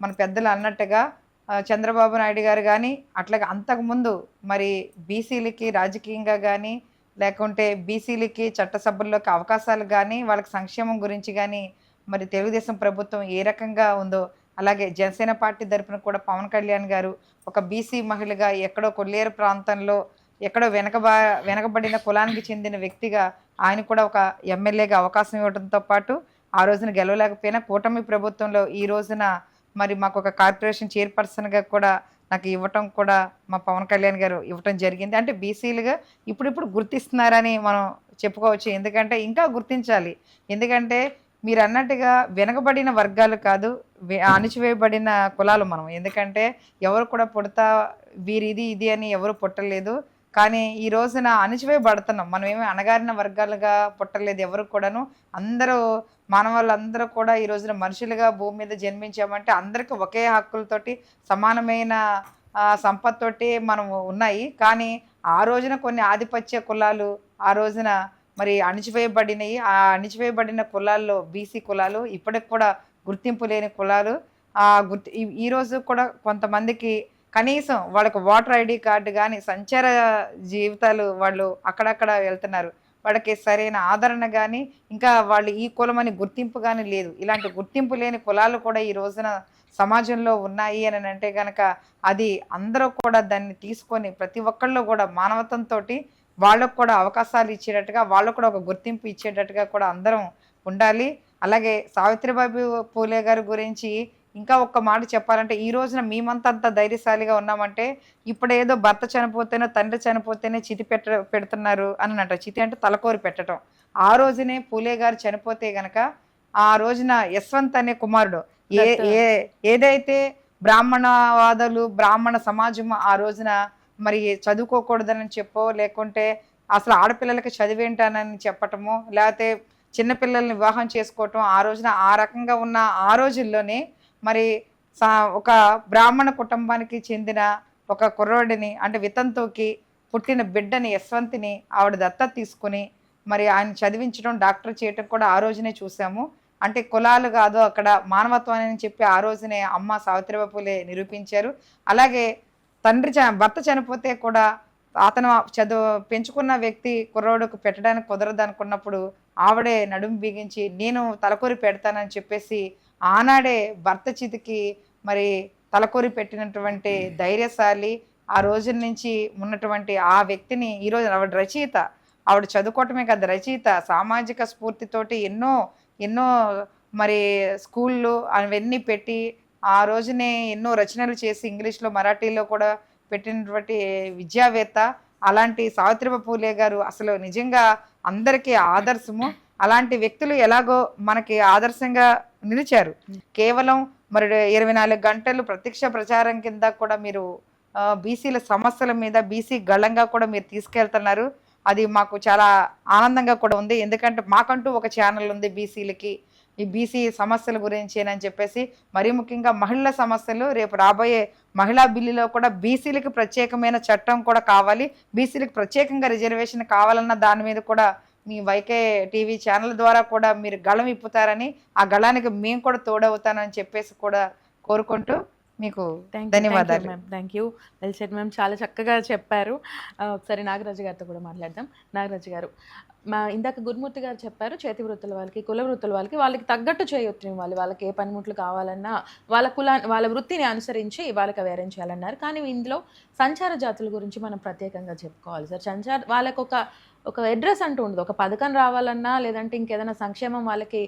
మన పెద్దలు అన్నట్టుగా చంద్రబాబు నాయుడు గారు కానీ అట్లాగే అంతకుముందు మరి బీసీలకి రాజకీయంగా కానీ లేకుంటే బీసీలకి చట్టసభల్లోకి అవకాశాలు కానీ వాళ్ళకి సంక్షేమం గురించి కానీ మరి తెలుగుదేశం ప్రభుత్వం ఏ రకంగా ఉందో అలాగే జనసేన పార్టీ తరపున కూడా పవన్ కళ్యాణ్ గారు ఒక బీసీ మహిళగా ఎక్కడో కొల్లేరు ప్రాంతంలో ఎక్కడో వెనకబడిన కులానికి చెందిన వ్యక్తిగా ఆయన కూడా ఒక ఎమ్మెల్యేగా అవకాశం ఇవ్వడంతో పాటు ఆ రోజున గెలవలేకపోయినా కూటమి ప్రభుత్వంలో ఈ రోజున మరి మాకు ఒక కార్పొరేషన్ చైర్పర్సన్గా కూడా నాకు ఇవ్వటం కూడా మా పవన్ కళ్యాణ్ గారు ఇవ్వటం జరిగింది. అంటే బీసీలుగా ఇప్పుడిప్పుడు గుర్తిస్తున్నారని మనం చెప్పుకోవచ్చు. ఎందుకంటే ఇంకా గుర్తించాలి. ఎందుకంటే మీరు అన్నట్టుగా వెనకబడిన వర్గాలు కాదు, అణిచివేయబడిన కులాలు మనం. ఎందుకంటే ఎవరు కూడా పుడతా వీరిది ఇది అని ఎవరు పుట్టలేదు, కానీ ఈ రోజున అణిచివేయబడుతున్నాం. మనం ఏమి అణగారిన వర్గాలుగా పుట్టలేదు ఎవరు కూడాను. అందరూ మానవాళ్ళందరూ కూడా ఈ రోజున మనుషులుగా భూమి మీద జన్మించామంటే అందరికీ ఒకే హక్కులతోటి సమానమైన సంపత్తోటి మనం ఉన్నాయి. కానీ ఆ రోజున కొన్ని ఆధిపత్య కులాలు ఆ రోజున మరి అణిచివేయబడినవి. ఆ అణిచివేయబడిన కులాల్లో బీసీ కులాలు ఇప్పటికి కూడా గుర్తింపు లేని కులాలు. ఈరోజు కూడా కొంతమందికి కనీసం వాళ్ళకు ఓటర్ ఐడి కార్డు కానీ సంచార జీవితాలు వాళ్ళు అక్కడక్కడ వెళ్తున్నారు, వాళ్ళకి సరైన ఆదరణ కానీ ఇంకా వాళ్ళు ఈ కులమని గుర్తింపు కానీ లేదు. ఇలాంటి గుర్తింపు లేని కులాలు కూడా ఈ రోజున సమాజంలో ఉన్నాయి అని అంటే కనుక అది అందరూ కూడా దాన్ని తీసుకొని ప్రతి ఒక్కళ్ళు కూడా మానవతంతో వాళ్ళకు కూడా అవకాశాలు ఇచ్చేటట్టుగా వాళ్ళకు కూడా ఒక గుర్తింపు ఇచ్చేటట్టుగా కూడా అందరం ఉండాలి. అలాగే సావిత్రిబాయి పూలే గారి గురించి ఇంకా ఒక్క మాట చెప్పాలంటే ఈ రోజున మేమంతంత ధైర్యశాలిగా ఉన్నామంటే ఇప్పుడు ఏదో భర్త చనిపోతేనో తండ్రి చనిపోతేనే చితి పెడుతున్నారు అని అంటారు. చితి అంటే తలకోరి పెట్టడం. ఆ రోజునే పూలే గారు చనిపోతే గనక ఆ రోజున యశ్వంత్ అనే కుమారుడు ఏదైతే బ్రాహ్మణవాదులు బ్రాహ్మణ సమాజం ఆ రోజున మరి చదువుకోకూడదని చెప్పో లేకుంటే అసలు ఆడపిల్లలకి చదివేంటానని చెప్పటము లేకపోతే చిన్నపిల్లల్ని వివాహం చేసుకోవటం ఆ రోజున ఆ రకంగా ఉన్న ఆ రోజుల్లోనే మరి ఒక బ్రాహ్మణ కుటుంబానికి చెందిన ఒక కుర్రోడిని అంటే వితంతువుకి పుట్టిన బిడ్డని యశ్వంతిని ఆవిడ దత్తత తీసుకుని మరి ఆయన చదివించడం డాక్టర్ చేయటం కూడా ఆ రోజునే చూసాము. అంటే కులాలు కాదు అక్కడ మానవత్వం అని చెప్పి ఆ రోజునే అమ్మ సావిత్రిబాయి పూలే నిరూపించారు. అలాగే భర్త చనిపోతే కూడా అతను చదువు పెంచుకున్న వ్యక్తి కుర్రోడుకు పెట్టడానికి కుదరదు అనుకున్నప్పుడు ఆవిడే నడుము బిగించి నేను తలకొరి పెడతానని చెప్పేసి ఆనాడే భర్త చితికి మరి తలకొరి పెట్టినటువంటి ధైర్యశాలి, ఆ రోజుల నుంచి ఉన్నటువంటి ఆ వ్యక్తిని ఈరోజు ఆవిడ రచయిత, ఆవిడ చదువుకోవటమే కదా రచయిత, సామాజిక స్ఫూర్తితోటి ఎన్నో ఎన్నో మరి స్కూళ్ళు అవన్నీ పెట్టి ఆ రోజునే ఎన్నో రచనలు చేసి ఇంగ్లీష్లో మరాఠీలో కూడా పెట్టినటువంటి విద్యావేత్త. అలాంటి సావిత్రిబాయి పూలే గారు అసలు నిజంగా అందరికీ ఆదర్శము. అలాంటి వ్యక్తులు ఎలాగో మనకి ఆదర్శంగా నిలిచారు. కేవలం మరి 24 గంటలు ప్రత్యక్ష ప్రచారం కింద కూడా మీరు బీసీల సమస్యల మీద బీసీ గళంగా కూడా మీరు తీసుకెళ్తున్నారు. అది మాకు చాలా ఆనందంగా కూడా ఉంది. ఎందుకంటే మాకంటూ ఒక ఛానల్ ఉంది బీసీలకి, ఈ బీసీ సమస్యల గురించి అని చెప్పేసి. మరీ ముఖ్యంగా మహిళల సమస్యలు రేపు రాబోయే మహిళా బిల్లులో కూడా బీసీలకి ప్రత్యేకమైన చట్టం కూడా కావాలి, బీసీలకు ప్రత్యేకంగా రిజర్వేషన్ కావాలన్న దాని మీద కూడా మీ వైకే టీవీ ఛానల్ ద్వారా కూడా మీరు గళం ఇప్పుతారని, ఆ గళానికి మేము కూడా తోడవుతానని చెప్పేసి కూడా కోరుకుంటూ మీకు ధన్యవాదాలు. Thank you. Well said ma'am, చాలా చక్కగా చెప్పారు. ఒకసారి నాగరాజు గారితో కూడా మాట్లాడదాం. నాగరాజు గారు, ఇందాక గురుమూర్తి గారు చెప్పారు చేతి వృత్తుల వాళ్ళకి, కుల వృత్తుల వాళ్ళకి తగ్గట్టు చేయొచ్చు వాళ్ళు, వాళ్ళకి ఏ పనిముట్లు కావాలన్నా వాళ్ళ వృత్తిని అనుసరించి వాళ్ళకి అవేరెంజ్ చేయాలన్నారు. కానీ ఇందులో సంచార జాతుల గురించి మనం ప్రత్యేకంగా చెప్పుకోవాలి సార్. వాళ్ళకు ఒక అడ్రస్ అంటూ ఉండదు. ఒక పథకం రావాలన్నా లేదంటే ఇంకేదైనా సంక్షేమం వాళ్ళకి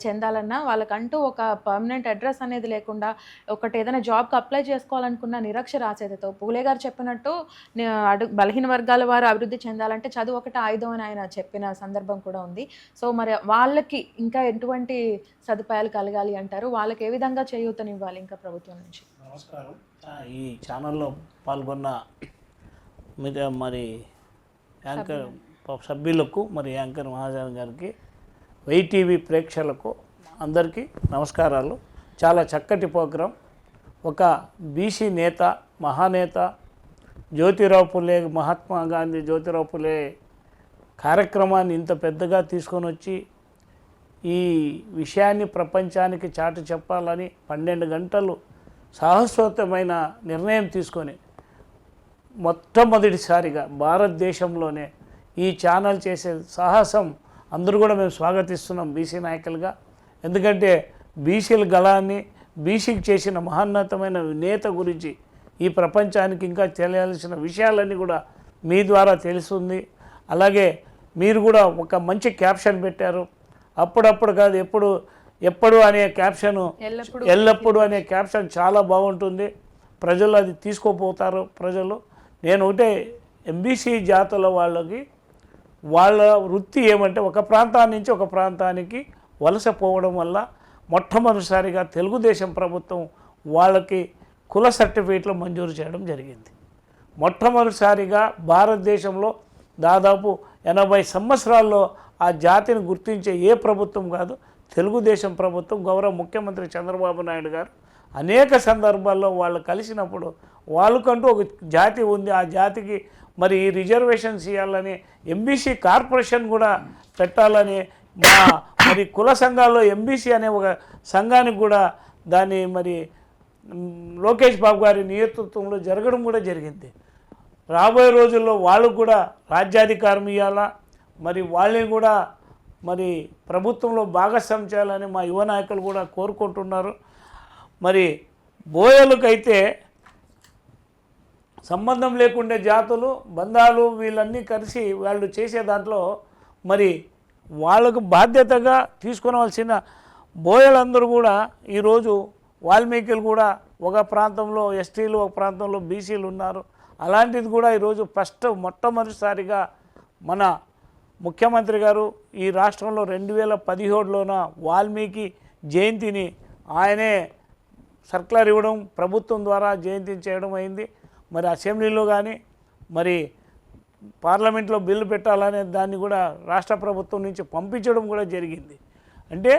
చెందాలన్నా వాళ్ళకంటూ ఒక పర్మనెంట్ అడ్రస్ అనేది లేకుండా ఒకటి ఏదైనా జాబ్కి అప్లై చేసుకోవాలనుకున్న నిరక్షరాస్యతతో పూలే గారు చెప్పినట్టు బలహీన వర్గాల వారు అభివృద్ధి చెందాలంటే చదువు ఒకటి ఆయుధం అని ఆయన చెప్పిన సందర్భం కూడా ఉంది. సో మరి వాళ్ళకి ఇంకా ఎటువంటి సదుపాయాలు కలగాలి అంటారు? వాళ్ళకి ఏ విధంగా చేయూతనివ్వాలి ఇంకా ప్రభుత్వం నుంచి? నమస్కారం. ఈ ఛానల్లో పాల్గొన్న మరి యాంకర్ సభ్యులకు, మరి యాంకర్ మహాజన్ గారికి, వైటీవీ ప్రేక్షకులకు అందరికీ నమస్కారాలు. చాలా చక్కటి ప్రోగ్రాం. ఒక బీసీ నేత, మహానేత జ్యోతిరావు పులే, మహాత్మా గాంధీ జ్యోతిరావు పులే కార్యక్రమాన్ని ఇంత పెద్దగా తీసుకొని వచ్చి ఈ విషయాన్ని ప్రపంచానికి చాటి చెప్పాలని 12 గంటలు సాహసోత్తమైన నిర్ణయం తీసుకొని మొట్టమొదటిసారిగా భారతదేశంలోనే ఈ ఛానల్ చేసే సాహసం అందరూ కూడా మేము స్వాగతిస్తున్నాం బీసీ నాయకులుగా. ఎందుకంటే బీసీల గళాన్ని, బీసీకి చేసిన మహోన్నతమైన నేత గురించి ఈ ప్రపంచానికి ఇంకా తెలియాల్సిన విషయాలన్నీ కూడా మీ ద్వారా తెలుస్తుంది. అలాగే మీరు కూడా ఒక మంచి క్యాప్షన్ పెట్టారు. అప్పుడప్పుడు కాదు ఎప్పుడు అనే క్యాప్షన్, ఎల్లప్పుడు అనే క్యాప్షన్ చాలా బాగుంటుంది. ప్రజలు అది తీసుకోపోతారు. నేను ఒకటే ఎంబీసీ జాతుల వాళ్ళకి వాళ్ళ వృత్తి ఏమంటే ఒక ప్రాంతాన్ని నుంచి ఒక ప్రాంతానికి వలస పోవడం వల్ల మొట్టమొదటిసారిగా తెలుగుదేశం ప్రభుత్వం వాళ్ళకి కుల సర్టిఫికేట్లు మంజూరు చేయడం జరిగింది. మొట్టమొదటిసారిగా భారతదేశంలో దాదాపు 80 సంవత్సరాల్లో ఆ జాతిని గుర్తించే ఏ ప్రభుత్వం కాదు, తెలుగుదేశం ప్రభుత్వం. గౌరవ ముఖ్యమంత్రి చంద్రబాబు నాయుడు గారు అనేక సందర్భాల్లో వాళ్ళు కలిసినప్పుడు వాళ్ళకంటూ ఒక జాతి ఉంది, ఆ జాతికి మరి ఈ రిజర్వేషన్స్ ఇవ్వాలని ఎంబీసీ కార్పొరేషన్ కూడా పెట్టాలని మరి కుల సంఘాల్లో ఎంబీసీ అనే ఒక సంఘానికి కూడా దాన్ని మరి లోకేష్ బాబు గారి నేతృత్వంలో జరగడం కూడా జరిగింది. రాబోయే రోజుల్లో వాళ్ళకు కూడా రాజ్యాధికారం ఇవ్వాలా, మరి వాళ్ళని కూడా మరి ప్రభుత్వంలో భాగస్వామ్యం చేయాలని మా యువ నాయకులు కూడా కోరుకుంటున్నారు. మరి బోయలకైతే సంబంధం లేకుండే జాతులు, బంధాలు వీళ్ళన్నీ కలిసి వాళ్ళు చేసే దాంట్లో మరి వాళ్ళకు బాధ్యతగా తీసుకునవలసిన బోయలందరూ కూడా ఈరోజు వాల్మీకులు కూడా ఒక ప్రాంతంలో ఎస్టీలు, ఒక ప్రాంతంలో బీసీలు ఉన్నారు. అలాంటిది కూడా ఈరోజు మొట్టమొదటిసారిగా మన ముఖ్యమంత్రి గారు ఈ రాష్ట్రంలో 2017లోన వాల్మీకి జయంతిని ఆయనే సర్కులర్ ఇవ్వడం, ప్రభుత్వం ద్వారా జయంతిని చేయడం అయింది. మరి అసెంబ్లీలో కానీ మరి పార్లమెంట్లో బిల్లు పెట్టాలనే దాన్ని కూడా రాష్ట్ర ప్రభుత్వం నుంచి పంపించడం కూడా జరిగింది. అంటే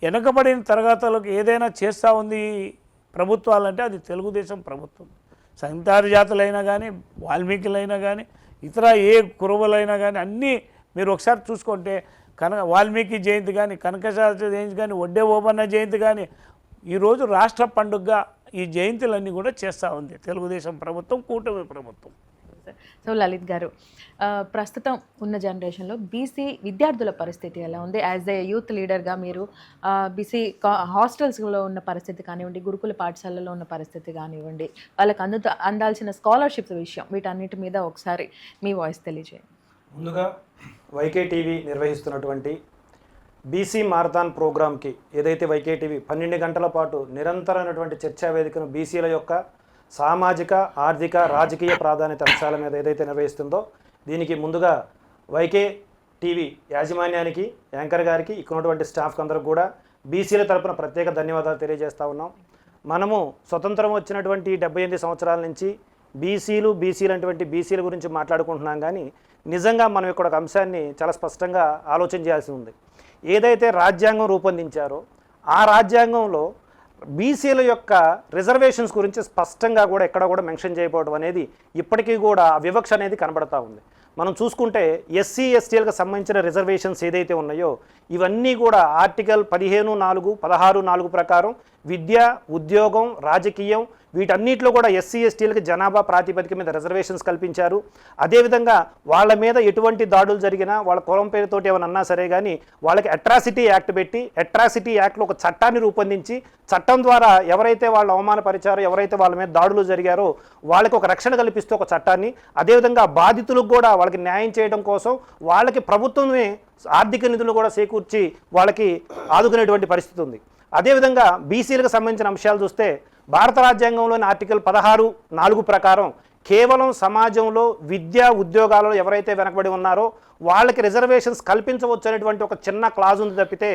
వెనకబడిన తరగతులకు ఏదైనా చేస్తూ ఉంది ప్రభుత్వాలంటే అది తెలుగుదేశం ప్రభుత్వం. సంతార జాతులైనా కానీ, వాల్మీకులైనా కానీ, ఇతర ఏ కురువులైనా కానీ అన్నీ మీరు ఒకసారి చూసుకుంటే వాల్మీకి జయంతి కానీ, కనకశాస్త్రి జయంతి కానీ, వడ్డే ఓబన్న జయంతి కానీ ఈరోజు రాష్ట్ర పండుగగా ఈ జయంతులన్నీ కూడా చేస్తూ ఉంది తెలుగుదేశం ప్రభుత్వం, కూటమి ప్రభుత్వం. సో లలిత్ గారు, ప్రస్తుతం ఉన్న జనరేషన్లో బీసీ విద్యార్థుల పరిస్థితి ఎలా ఉంది? యాజ్ ఏ యూత్ లీడర్గా మీరు బీసీ హాస్టల్స్లో ఉన్న పరిస్థితి కానివ్వండి, గురుకుల పాఠశాలలో ఉన్న పరిస్థితి కానివ్వండి, వాళ్ళకి అందాల్సిన స్కాలర్షిప్స్ విషయం, వీటన్నిటి మీద ఒకసారి మీ వాయిస్ తెలియజేయండి. ముందుగా వైకే టీవీ నిర్వహిస్తున్నటువంటి బీసీ మారథాన్ ప్రోగ్రామ్కి ఏదైతే వైకే టీవీ 12 గంటల పాటు నిరంతరమైనటువంటి చర్చా వేదికను బీసీల యొక్క సామాజిక, ఆర్థిక, రాజకీయ ప్రాధాన్యత అంశాల మీద ఏదైతే నిర్వహిస్తుందో, దీనికి ముందుగా వైకే టీవీ యాజమాన్యానికి, యాంకర్ గారికి, ఇక్కడ ఉన్నటువంటి స్టాఫ్కి అందరికి కూడా బీసీల తరపున ప్రత్యేక ధన్యవాదాలు తెలియజేస్తూ ఉన్నాం. మనము స్వతంత్రం వచ్చినటువంటి 78 సంవత్సరాల నుంచి బీసీలు అటువంటి బీసీల గురించి మాట్లాడుకుంటున్నాం. కానీ నిజంగా మనం ఇక్కడ ఒక అంశాన్ని చాలా స్పష్టంగా ఆలోచన చేయాల్సి ఉంది. ఏదైతే రాజ్యాంగం రూపొందించారో ఆ రాజ్యాంగంలో బీసీల యొక్క రిజర్వేషన్స్ గురించి స్పష్టంగా కూడా ఎక్కడ కూడా మెన్షన్ చేయకపోవడం అనేది ఇప్పటికీ కూడా వివక్ష అనేది కనబడతా ఉంది. మనం చూసుకుంటే ఎస్సీ ఎస్టీలకు సంబంధించిన రిజర్వేషన్స్ ఏదైతే ఉన్నాయో ఇవన్నీ కూడా ఆర్టికల్ 15(4), 16(4) ప్రకారం విద్య, ఉద్యోగం, రాజకీయం వీటన్నిటిలో కూడా ఎస్సీ ఎస్టీలకు జనాభా ప్రాతిపదిక మీద రిజర్వేషన్స్ కల్పించారు. అదేవిధంగా వాళ్ళ మీద ఎటువంటి దాడులు జరిగినా, వాళ్ళ కులం పేరుతోటి ఏమైనా అన్నా సరే కానీ వాళ్ళకి అట్రాసిటీ యాక్ట్ పెట్టి, అట్రాసిటీ యాక్ట్లో ఒక చట్టాన్ని రూపొందించి, చట్టం ద్వారా ఎవరైతే వాళ్ళు అవమానపరిచారో, ఎవరైతే వాళ్ళ మీద దాడులు జరిగారో వాళ్ళకి ఒక రక్షణ కల్పిస్తూ ఒక చట్టాన్ని, అదేవిధంగా బాధితులకు కూడా వాళ్ళకి న్యాయం చేయడం కోసం వాళ్ళకి ప్రభుత్వమే ఆర్థిక నిధులు కూడా చేకూర్చి వాళ్ళకి ఆదుకునేటువంటి పరిస్థితి ఉంది. అదేవిధంగా బీసీలకు సంబంధించిన అంశాలు చూస్తే భారత రాజ్యాంగంలోని ఆర్టికల్ 16(4) ప్రకారం కేవలం సమాజంలో విద్యా, ఉద్యోగాలలో ఎవరైతే వెనకబడి ఉన్నారో వాళ్ళకి రిజర్వేషన్స్ కల్పించవచ్చు అనేటువంటి ఒక చిన్న క్లాజ్ ఉంది తప్పితే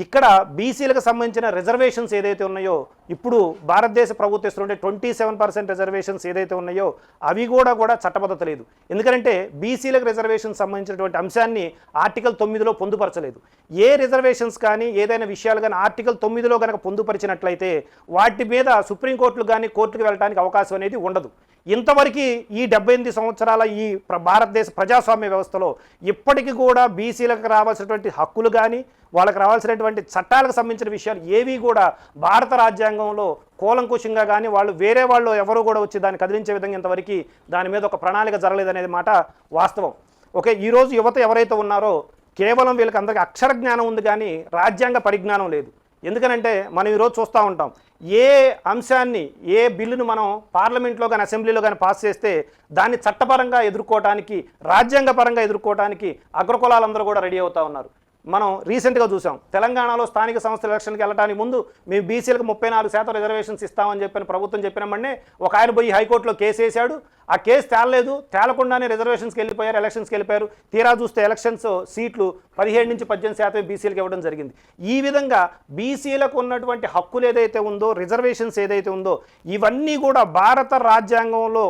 ఇక్కడ బీసీలకు సంబంధించిన రిజర్వేషన్స్ ఏదైతే ఉన్నాయో ఇప్పుడు భారతదేశ ప్రభుత్వం ఇస్తుంటే 27% రిజర్వేషన్స్ ఏదైతే ఉన్నాయో అవి కూడా చట్టబద్ధత లేదు. ఎందుకంటే బీసీలకు రిజర్వేషన్స్ సంబంధించినటువంటి అంశాన్ని ఆర్టికల్ 9లో పొందుపరచలేదు. ఏ రిజర్వేషన్స్ కానీ ఏదైనా విషయాలు కానీ ఆర్టికల్ 9లో కనుక పొందుపరిచినట్లయితే వాటి మీద సుప్రీంకోర్టులు కానీ కోర్టుకు వెళ్ళడానికి అవకాశం అనేది ఉండదు. ఇంతవరకు ఈ 78 సంవత్సరాల ఈ భారతదేశ ప్రజాస్వామ్య వ్యవస్థలో ఇప్పటికీ కూడా బీసీలకు రావాల్సినటువంటి హక్కులు కానీ వాళ్ళకి రావాల్సినటువంటి చట్టాలకు సంబంధించిన విషయాలు ఏవి కూడా భారత రాజ్యాంగంలో కూలంకుషంగా కానీ వాళ్ళు వేరే వాళ్ళు ఎవరు కూడా వచ్చి దాన్ని కదిలించే విధంగా ఇంతవరకు దాని మీద ఒక ప్రణాళిక జరగలేదనేది మాట వాస్తవం. ఓకే, ఈరోజు యువత ఎవరైతే ఉన్నారో కేవలం వీళ్ళకి అందరికీ అక్షర జ్ఞానం ఉంది కానీ రాజ్యాంగ పరిజ్ఞానం లేదు. ఎందుకనంటే మనం ఈరోజు చూస్తూ ఉంటాం ఏ అంశాన్ని, ఏ బిల్లును మనం పార్లమెంట్లో కానీ అసెంబ్లీలో కానీ పాస్ చేస్తే దాన్ని చట్టపరంగా ఎదుర్కోవడానికి, రాజ్యాంగపరంగా ఎదుర్కోవడానికి అగ్రకులాలందరూ కూడా రెడీ అవుతూ ఉన్నారు. మనం రీసెంట్గా చూసాం తెలంగాణలో స్థానిక సంస్థల ఎలక్షన్కి వెళ్ళడానికి ముందు మేము బీసీలకు 34% రిజర్వేషన్స్ ఇస్తామని చెప్పని ప్రభుత్వం చెప్పినమ్మనే ఒక ఆయన పోయి హైకోర్టులో కేసు వేశాడు. ఆ కేసు తేలలేదు, తేలకుండానే రిజర్వేషన్స్కి వెళ్ళిపోయారు, ఎలక్షన్స్కి వెళ్ళిపోయారు. తీరా చూస్తే ఎలక్షన్స్ సీట్లు 17 నుంచి 18% బీసీలకు ఇవ్వడం జరిగింది. ఈ విధంగా బీసీలకు ఉన్నటువంటి హక్కులు ఏదైతే ఉందో, రిజర్వేషన్స్ ఏదైతే ఉందో ఇవన్నీ కూడా భారత రాజ్యాంగంలో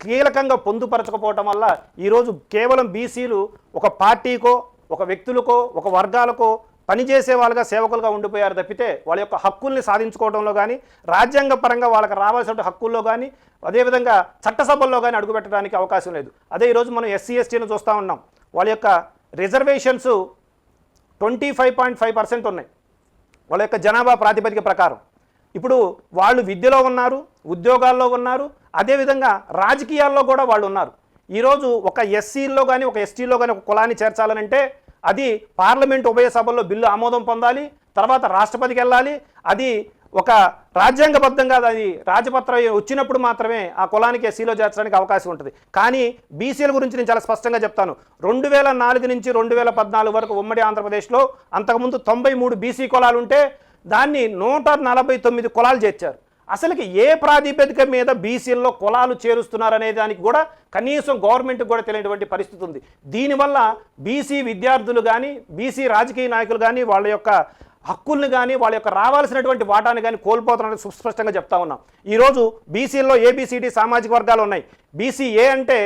కీలకంగా పొందుపరచకపోవటం వల్ల ఈరోజు కేవలం బీసీలు ఒక పార్టీకో, ఒక వ్యక్తులకో, ఒక వర్గాలకో పనిచేసే వాళ్ళగా, సేవకులుగా ఉండిపోయారు తప్పితే వాళ్ళ యొక్క హక్కుల్ని సాధించుకోవడంలో కానీ, రాజ్యాంగపరంగా వాళ్ళకి రావాల్సిన హక్కుల్లో కానీ, అదేవిధంగా చట్టసభల్లో కానీ అడుగుపెట్టడానికి అవకాశం లేదు. అదే ఈరోజు మనం ఎస్సీ ఎస్టీని చూస్తూ ఉన్నాం. వాళ్ళ యొక్క రిజర్వేషన్స్ 25.5% ఉన్నాయి వాళ్ళ యొక్క జనాభా ప్రాతిపదిక ప్రకారం. ఇప్పుడు వాళ్ళు విద్యలో ఉన్నారు, ఉద్యోగాల్లో ఉన్నారు, అదేవిధంగా రాజకీయాల్లో కూడా వాళ్ళు ఉన్నారు. ఈరోజు ఒక ఎస్సీల్లో కానీ ఒక ఎస్టీలో కానీ ఒక కులాన్ని చేర్చాలనంటే అది పార్లమెంట్ ఉభయ సభల్లో బిల్లు ఆమోదం పొందాలి, తర్వాత రాష్ట్రపతికి వెళ్ళాలి. అది ఒక రాజ్యాంగబద్ధంగా అది రాజపత్రం వచ్చినప్పుడు మాత్రమే ఆ కులానికి ఎస్సీలో చేర్చడానికి అవకాశం ఉంటుంది. కానీ బీసీల గురించి నేను చాలా స్పష్టంగా చెప్తాను. 2004 నుంచి 2014 వరకు ఉమ్మడి ఆంధ్రప్రదేశ్లో అంతకుముందు 93 బీసీ కులాలు ఉంటే దాన్ని 149 కులాలు చేర్చారు. అసలుకి ఏ ప్రాతిపదిక మీద బీసీల్లో కులాలు చేరుస్తున్నారనే దానికి కూడా కనీసం గవర్నమెంట్కి కూడా తెలియనటువంటి పరిస్థితి ఉంది. దీనివల్ల బీసీ విద్యార్థులు కానీ, బీసీ రాజకీయ నాయకులు కానీ వాళ్ళ యొక్క హక్కుల్ని కానీ, వాళ్ళ యొక్క రావాల్సినటువంటి వాటాన్ని కానీ కోల్పోతున్నారని సుస్పష్టంగా చెప్తా ఉన్నాం. ఈరోజు బీసీల్లో ఏబిసిడి సామాజిక వర్గాలు ఉన్నాయి. బీసీ ఏ అంటే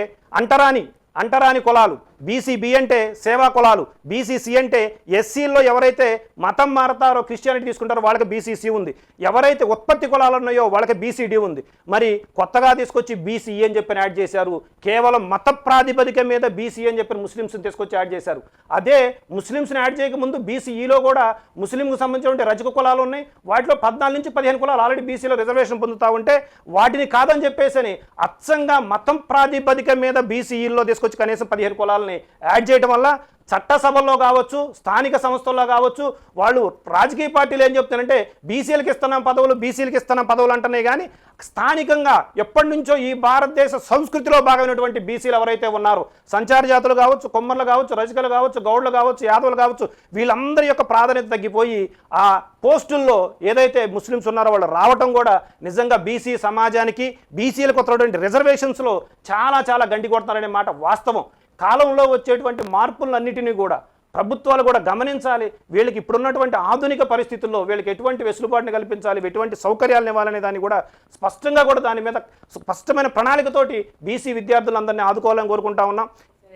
అంటరాని కులాలు, బీసీబీ అంటే సేవా కులాలు, బీసీసీ అంటే ఎస్సీల్లో ఎవరైతే మతం మారతారో క్రిస్టియానిటీ తీసుకుంటారో వాళ్ళకి బీసీసీ ఉంది, ఎవరైతే ఉత్పత్తి కులాలు ఉన్నాయో వాళ్ళకి బీసీడీ ఉంది. మరి కొత్తగా తీసుకొచ్చి బీసీ అని చెప్పి యాడ్ చేశారు. కేవలం మత ప్రాతిపదిక మీద బీసీ అని చెప్పి ముస్లిమ్స్ని తీసుకొచ్చి యాడ్ చేశారు. అదే ముస్లిమ్స్ని యాడ్ చేయకముందు బీసీఈలో కూడా ముస్లింకు సంబంధించిన రజక కులాలు ఉన్నాయి, వాటిలో 14 నుంచి 15 కులాలు ఆల్రెడీ బీసీలో రిజర్వేషన్ పొందుతూ ఉంటే వాటిని కాదని చెప్పేసి అచ్చంగా మతం ప్రాతిపదిక మీద బీసీఈలో తీసుకొచ్చి కనీసం 15 కులాలని యాడ్ చేయడం వల్ల చట్టసభల్లో కావచ్చు, స్థానిక సంస్థల్లో కావచ్చు, వాళ్ళు రాజకీయ పార్టీలు ఏం చెప్తారంటే బీసీలకు ఇస్తున్నాం పదవులు, బీసీలకు ఇస్తున్నాం పదవులు అంటున్నాయి. కానీ స్థానికంగా ఎప్పటి నుంచో ఈ భారతదేశ సంస్కృతిలో భాగమైనటువంటి బీసీలు ఎవరైతే ఉన్నారో, సంచార జాతులు కావచ్చు, కొమ్మర్లు కావచ్చు, రజకలు కావచ్చు, గౌడ్లు కావచ్చు, యాదవులు కావచ్చు, వీళ్ళందరి యొక్క ప్రాధాన్యత తగ్గిపోయి ఆ పోస్టుల్లో ఏదైతే ముస్లిమ్స్ ఉన్నారో వాళ్ళు రావటం కూడా నిజంగా బీసీ సమాజానికి, బీసీలకు వస్తున్నటువంటి రిజర్వేషన్స్లో చాలా చాలా గండి కొడతారనే మాట వాస్తవం. కాలంలో వచ్చేటువంటి మార్పులన్నిటినీ కూడా ప్రభుత్వాలు కూడా గమనించాలి. వీళ్ళకి ఇప్పుడున్నటువంటి ఆధునిక పరిస్థితుల్లో వీళ్ళకి ఎటువంటి వెసులుబాటుని కల్పించాలి, ఎటువంటి సౌకర్యాలను ఇవ్వాలనే దాన్ని కూడా స్పష్టంగా కూడా దాని మీద స్పష్టమైన ప్రణాళికతోటి బీసీ విద్యార్థులందరినీ ఆదుకోవాలని కోరుకుంటా ఉన్నాం.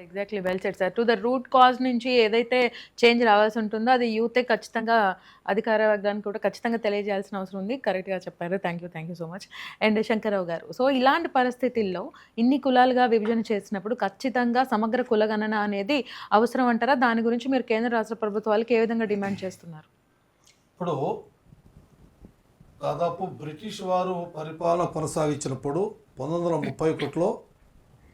Exactly, well set sir. To the root cause నుంచి ఏదైతే చేంజ్ రావాల్సి ఉంటుందో అది యూతే ఖచ్చితంగా అధికార వర్గానికి కూడా ఖచ్చితంగా తెలియజేయాల్సిన అవసరం ఉంది. కరెక్ట్గా చెప్పారు. Thank you so much. And Shankarrao garu, so ఇలాంటి పరిస్థితుల్లో ఇన్ని కులాలుగా విభజన చేసినప్పుడు ఖచ్చితంగా సమగ్ర కులగణన అనేది అవసరం అంటారా? దాని గురించి మీరు కేంద్ర రాష్ట్ర ప్రభుత్వాలకు ఏ విధంగా డిమాండ్ చేస్తున్నారు? ఇప్పుడు దాదాపు బ్రిటిష్ వారు పరిపాలన కొనసాగించినప్పుడు 1931లో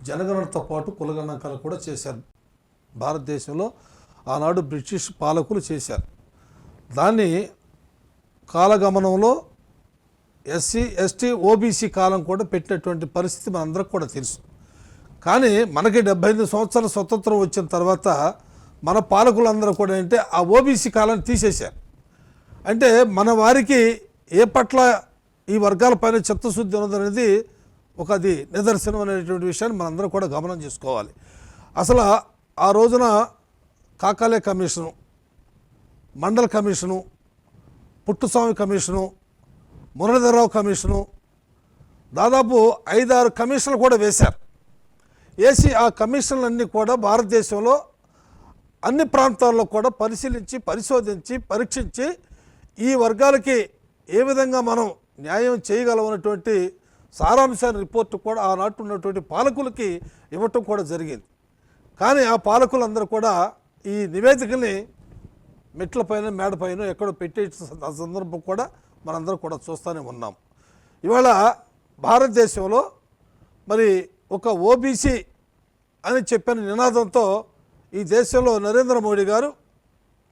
జనగణనతో పాటు కులగణాంకాలు కూడా చేశారు. భారతదేశంలో ఆనాడు బ్రిటిష్ పాలకులు చేశారు. దాన్ని కాలగమనంలో ఎస్సీ, ఎస్టీ, ఓబీసీ కాలం కూడా పెట్టినటువంటి పరిస్థితి మనందరికి కూడా తెలుసు. కానీ మనకి 75 సంవత్సరాల స్వతంత్రం వచ్చిన తర్వాత మన పాలకులందరూ కూడా అంటే ఆ ఓబీసీ కాలాన్ని తీసేశారు. అంటే మన వారికి ఏ పట్ల ఈ వర్గాలపైన చిత్తశుద్ధి ఉన్నదనేది ఒక అది నిదర్శనం అనేటువంటి విషయాన్ని మనందరం కూడా గమనం చేసుకోవాలి. అసలు ఆ రోజున కాకాలే commission, Mandal commission, Puttaswamy commission, Muralidhar Rao commission, దాదాపు 5-6 కమిషన్లు కూడా వేశారు. వేసి ఆ కమిషన్లన్నీ కూడా భారతదేశంలో అన్ని ప్రాంతాల్లో కూడా పరిశీలించి, పరిశోధించి, పరీక్షించి ఈ వర్గాలకి ఏ విధంగా మనం న్యాయం చేయగలమన్నటువంటి సారాంశాన్ని రిపోర్టు కూడా ఆనాటి ఉన్నటువంటి పాలకులకి ఇవ్వటం కూడా జరిగింది. కానీ ఆ పాలకులందరూ కూడా ఈ నివేదికల్ని మెట్లపైన, మేడపైన ఎక్కడో పెట్టే సందర్భం కూడా మనందరం కూడా చూస్తూనే ఉన్నాం. ఇవాళ భారతదేశంలో మరి ఒక ఓబీసీ అని చెప్పిన నినాదంతో ఈ దేశంలో నరేంద్ర మోడీ గారు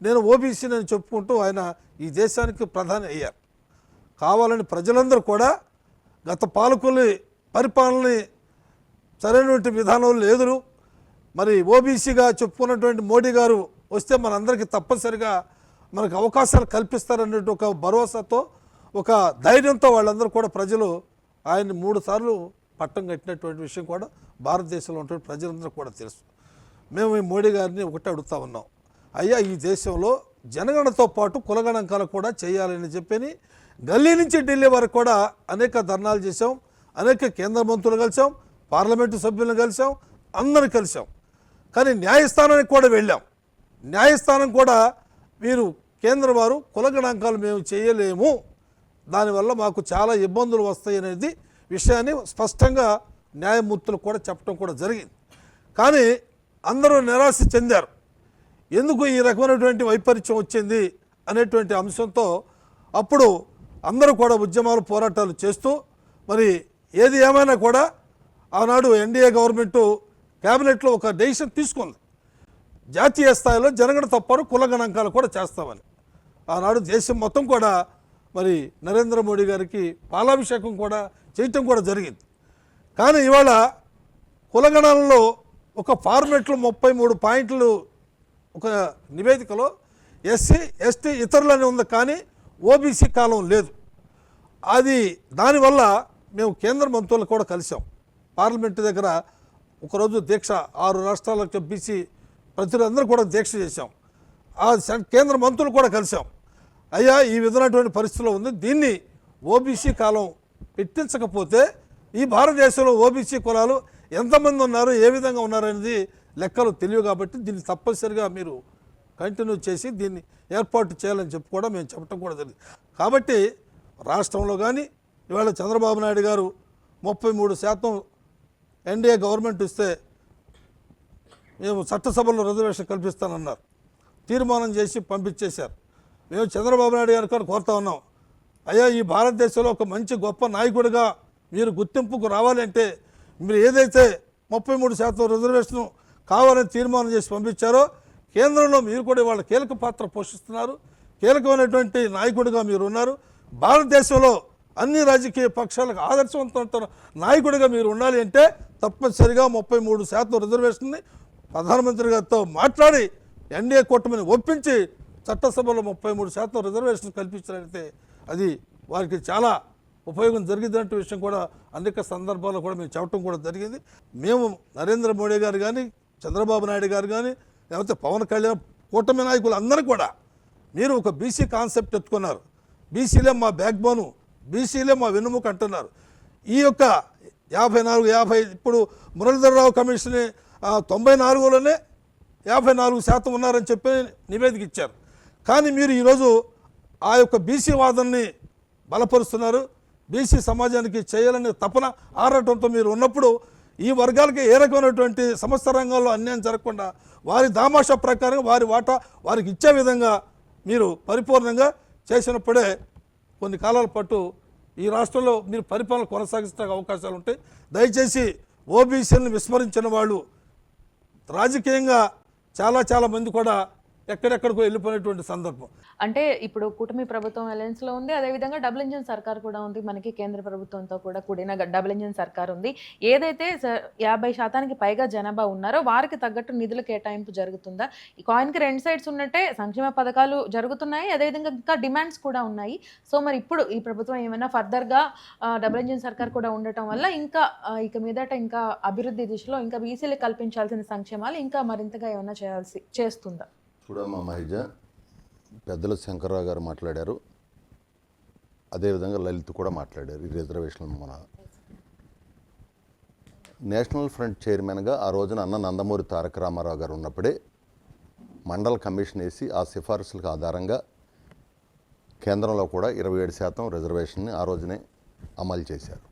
నేను ఓబీసీని అని చెప్పుకుంటూ ఆయన ఈ దేశానికి ప్రధాని అయ్యారు. కావాలని ప్రజలందరూ కూడా గత పాలకుల పరిపాలనని సరైనటువంటి విధానం లేదు, మరి ఓబీసీగా చెప్పుకున్నటువంటి మోడీ గారు వస్తే మనందరికీ తప్పనిసరిగా మనకు అవకాశాలు కల్పిస్తారనే ఒక భరోసాతో, ఒక ధైర్యంతో వాళ్ళందరూ కూడా ప్రజలు ఆయన్ని 3 సార్లు పట్టం కట్టినటువంటి విషయం కూడా భారతదేశంలో ఉన్నటువంటి ప్రజలందరూ కూడా తెలుసు. మేము ఈ మోడీ గారిని ఒకటే అడుగుతా ఉన్నాం, అయ్యా ఈ దేశంలో జనగణనతో పాటు కులగణాంకాలు కూడా చేయాలని చెప్పని గల్లీ నుంచి ఢిల్లీ వరకు కూడా అనేక ధర్నాలు చేసాం, అనేక కేంద్ర మంత్రులు కలిసాం, పార్లమెంటు సభ్యులను కలిసాం, అందరూ కలిసాం. కానీ న్యాయస్థానానికి కూడా వెళ్ళాం. న్యాయస్థానం కూడా వీరు కేంద్ర వారు కులగణాంకాలు మేము చేయలేము, దానివల్ల మాకు చాలా ఇబ్బందులు వస్తాయి అనేది విషయాన్ని స్పష్టంగా న్యాయమూర్తులు కూడా చెప్పడం కూడా జరిగింది. కానీ అందరూ నిరాశ చెందారు. ఎందుకు ఈ రకమైనటువంటి వైపరీత్యం వచ్చింది అనేటువంటి అంశంతో అప్పుడు అందరూ కూడా ఉద్యమాలు, పోరాటాలు చేస్తూ మరి ఏది ఏమైనా కూడా ఆనాడు ఎన్డీఏ గవర్నమెంటు క్యాబినెట్లో ఒక డెసిషన్ తీసుకుంది, జాతీయ స్థాయిలో జనగణన పాటు కులగణాంకాలు కూడా చేస్తామని. ఆనాడు దేశం మొత్తం కూడా మరి నరేంద్ర మోడీ గారికి పాలాభిషేకం కూడా చేయటం కూడా జరిగింది. కానీ ఇవాళ కులగణనలో ఒక ఫార్మెట్లో 33 పాయింట్లు ఒక నివేదికలో ఎస్సీ, ఎస్టీ, ఇతరులని ఉంది, కానీ ఓబీసీ కాలం లేదు. అది దానివల్ల మేము కేంద్ర మంత్రులు కూడా కలిసాం. పార్లమెంటు దగ్గర ఒకరోజు దీక్ష 6 రాష్ట్రాలకు బీసీ ప్రతినిధులందరూ కూడా దీక్ష చేశాం. ఆ కేంద్ర మంత్రులు కూడా కలిసాం. అయ్యా ఈ విధమైనటువంటి పరిస్థితిలో ఉంది, దీన్ని ఓబీసీ కాలం పెట్టించకపోతే ఈ భారతదేశంలో ఓబీసీ కులాలు ఎంతమంది ఉన్నారు, ఏ విధంగా ఉన్నారు అనేది లెక్కలు తెలియవు కాబట్టి దీన్ని తప్పనిసరిగా మీరు కంటిన్యూ చేసి దీన్ని ఏర్పాటు చేయాలని చెప్పి కూడా మేము చెప్పడం కూడా జరిగింది. కాబట్టి రాష్ట్రంలో కానీ ఇవాళ చంద్రబాబు నాయుడు గారు 33% ఎన్డీఏ గవర్నమెంట్ ఇస్తే మేము చట్టసభలో రిజర్వేషన్ కల్పిస్తానన్నారు. తీర్మానం చేసి పంపించేశారు. మేము చంద్రబాబు నాయుడు గారు కూడా కోరుతా ఉన్నాం, అయ్యా ఈ భారతదేశంలో ఒక మంచి గొప్ప నాయకుడిగా మీరు గుర్తింపుకు రావాలంటే మీరు ఏదైతే 33% రిజర్వేషన్ కావాలని తీర్మానం చేసి పంపించారో కేంద్రంలో మీరు కూడా వాళ్ళ కీలక పాత్ర పోషిస్తున్నారు. కీలకమైనటువంటి నాయకుడిగా మీరు ఉన్నారు. భారతదేశంలో అన్ని రాజకీయ పక్షాలకు ఆదర్శవంతమైన నాయకుడిగా మీరు ఉండాలి అంటే తప్పనిసరిగా 33% రిజర్వేషన్ని ప్రధానమంత్రి గారితో మాట్లాడి ఎన్డీఏ కూటమిని ఒప్పించి చట్టసభలో 33% రిజర్వేషన్ కల్పించాలంటే అది వారికి చాలా ఉపయోగం జరిగిందంటే విషయం కూడా అనేక సందర్భాల్లో కూడా మేము చెప్పడం కూడా జరిగింది. మేము నరేంద్ర మోడీ గారు కానీ చంద్రబాబు నాయుడు గారు కానీ లేకపోతే పవన్ కళ్యాణ్ కూటమి నాయకులు అందరూ కూడా మీరు ఒక బీసీ కాన్సెప్ట్ ఎత్తుకున్నారు. బీసీలే మా బ్యాక్ బోను, బీసీలే మా వెన్నుముక అంటున్నారు. ఈ యొక్క 54 ఇప్పుడు మురళీధరరావు కమిషన్ 94లోనే 54% ఉన్నారని చెప్పి నివేదిక ఇచ్చారు. కానీ మీరు ఈరోజు ఆ యొక్క బీసీ వాదనని బలపరుస్తున్నారు. బీసీ సమాజానికి చేయాలనే తపన ఆరాటంతో మీరు ఉన్నప్పుడు ఈ వర్గాలకి ఏ రకమైనటువంటి సమస్త రంగాల్లో అన్యాయం జరగకుండా వారి దామాషా ప్రకారం వారి వాటా వారికి ఇచ్చే విధంగా మీరు పరిపూర్ణంగా చేసినప్పుడే కొన్ని కాలాల పాటు ఈ రాష్ట్రంలో మీరు పరిపాలన కొనసాగించే అవకాశాలు ఉంటాయి. దయచేసి ఓబీసీలను విస్మరించిన వాళ్ళు రాజకీయంగా చాలా మంది కూడా ఎక్కడెక్కడికో వెళ్ళిపోయినటువంటి సందర్భం. అంటే ఇప్పుడు కూటమి ప్రభుత్వం అలయన్స్ లో ఉంది, అదేవిధంగా డబుల్ ఇంజిన్ సర్కార్ కూడా ఉంది, మనకి కేంద్ర ప్రభుత్వంతో కూడా కూడిన డబుల్ ఇంజిన్ సర్కార్ ఉంది. ఏదైతే 50% పైగా జనాభా ఉన్నారో వారికి తగ్గట్టు నిధుల కేటాయింపు జరుగుతుందా? ఈ కాయిన్కి 2 సైడ్స్ ఉన్నట్టే సంక్షేమ పథకాలు జరుగుతున్నాయి, అదేవిధంగా ఇంకా డిమాండ్స్ కూడా ఉన్నాయి. సో మరి ఇప్పుడు ఈ ప్రభుత్వం ఏమైనా ఫర్దర్గా డబుల్ ఇంజిన్ సర్కార్ కూడా ఉండటం వల్ల ఇంకా ఇక మీదట ఇంకా అభివృద్ధి దిశలో ఇంకా బీసీలు కల్పించాల్సిన సంక్షేమాలు ఇంకా మరింతగా ఏమైనా చేస్తుందా? చూడమ్మా మహిజ, పెద్దల శంకర్రావు గారు మాట్లాడారు, అదేవిధంగా లలిత్ కూడా మాట్లాడారు. ఈ రిజర్వేషన్ మన నేషనల్ ఫ్రంట్ చైర్మన్గా ఆ రోజున అన్న నందమూరి తారక రామారావు గారు ఉన్నప్పుడే మండల కమిషన్ వేసి ఆ సిఫార్సులకు ఆధారంగా కేంద్రంలో కూడా 27% రిజర్వేషన్ని ఆ రోజునే అమలు చేశారు.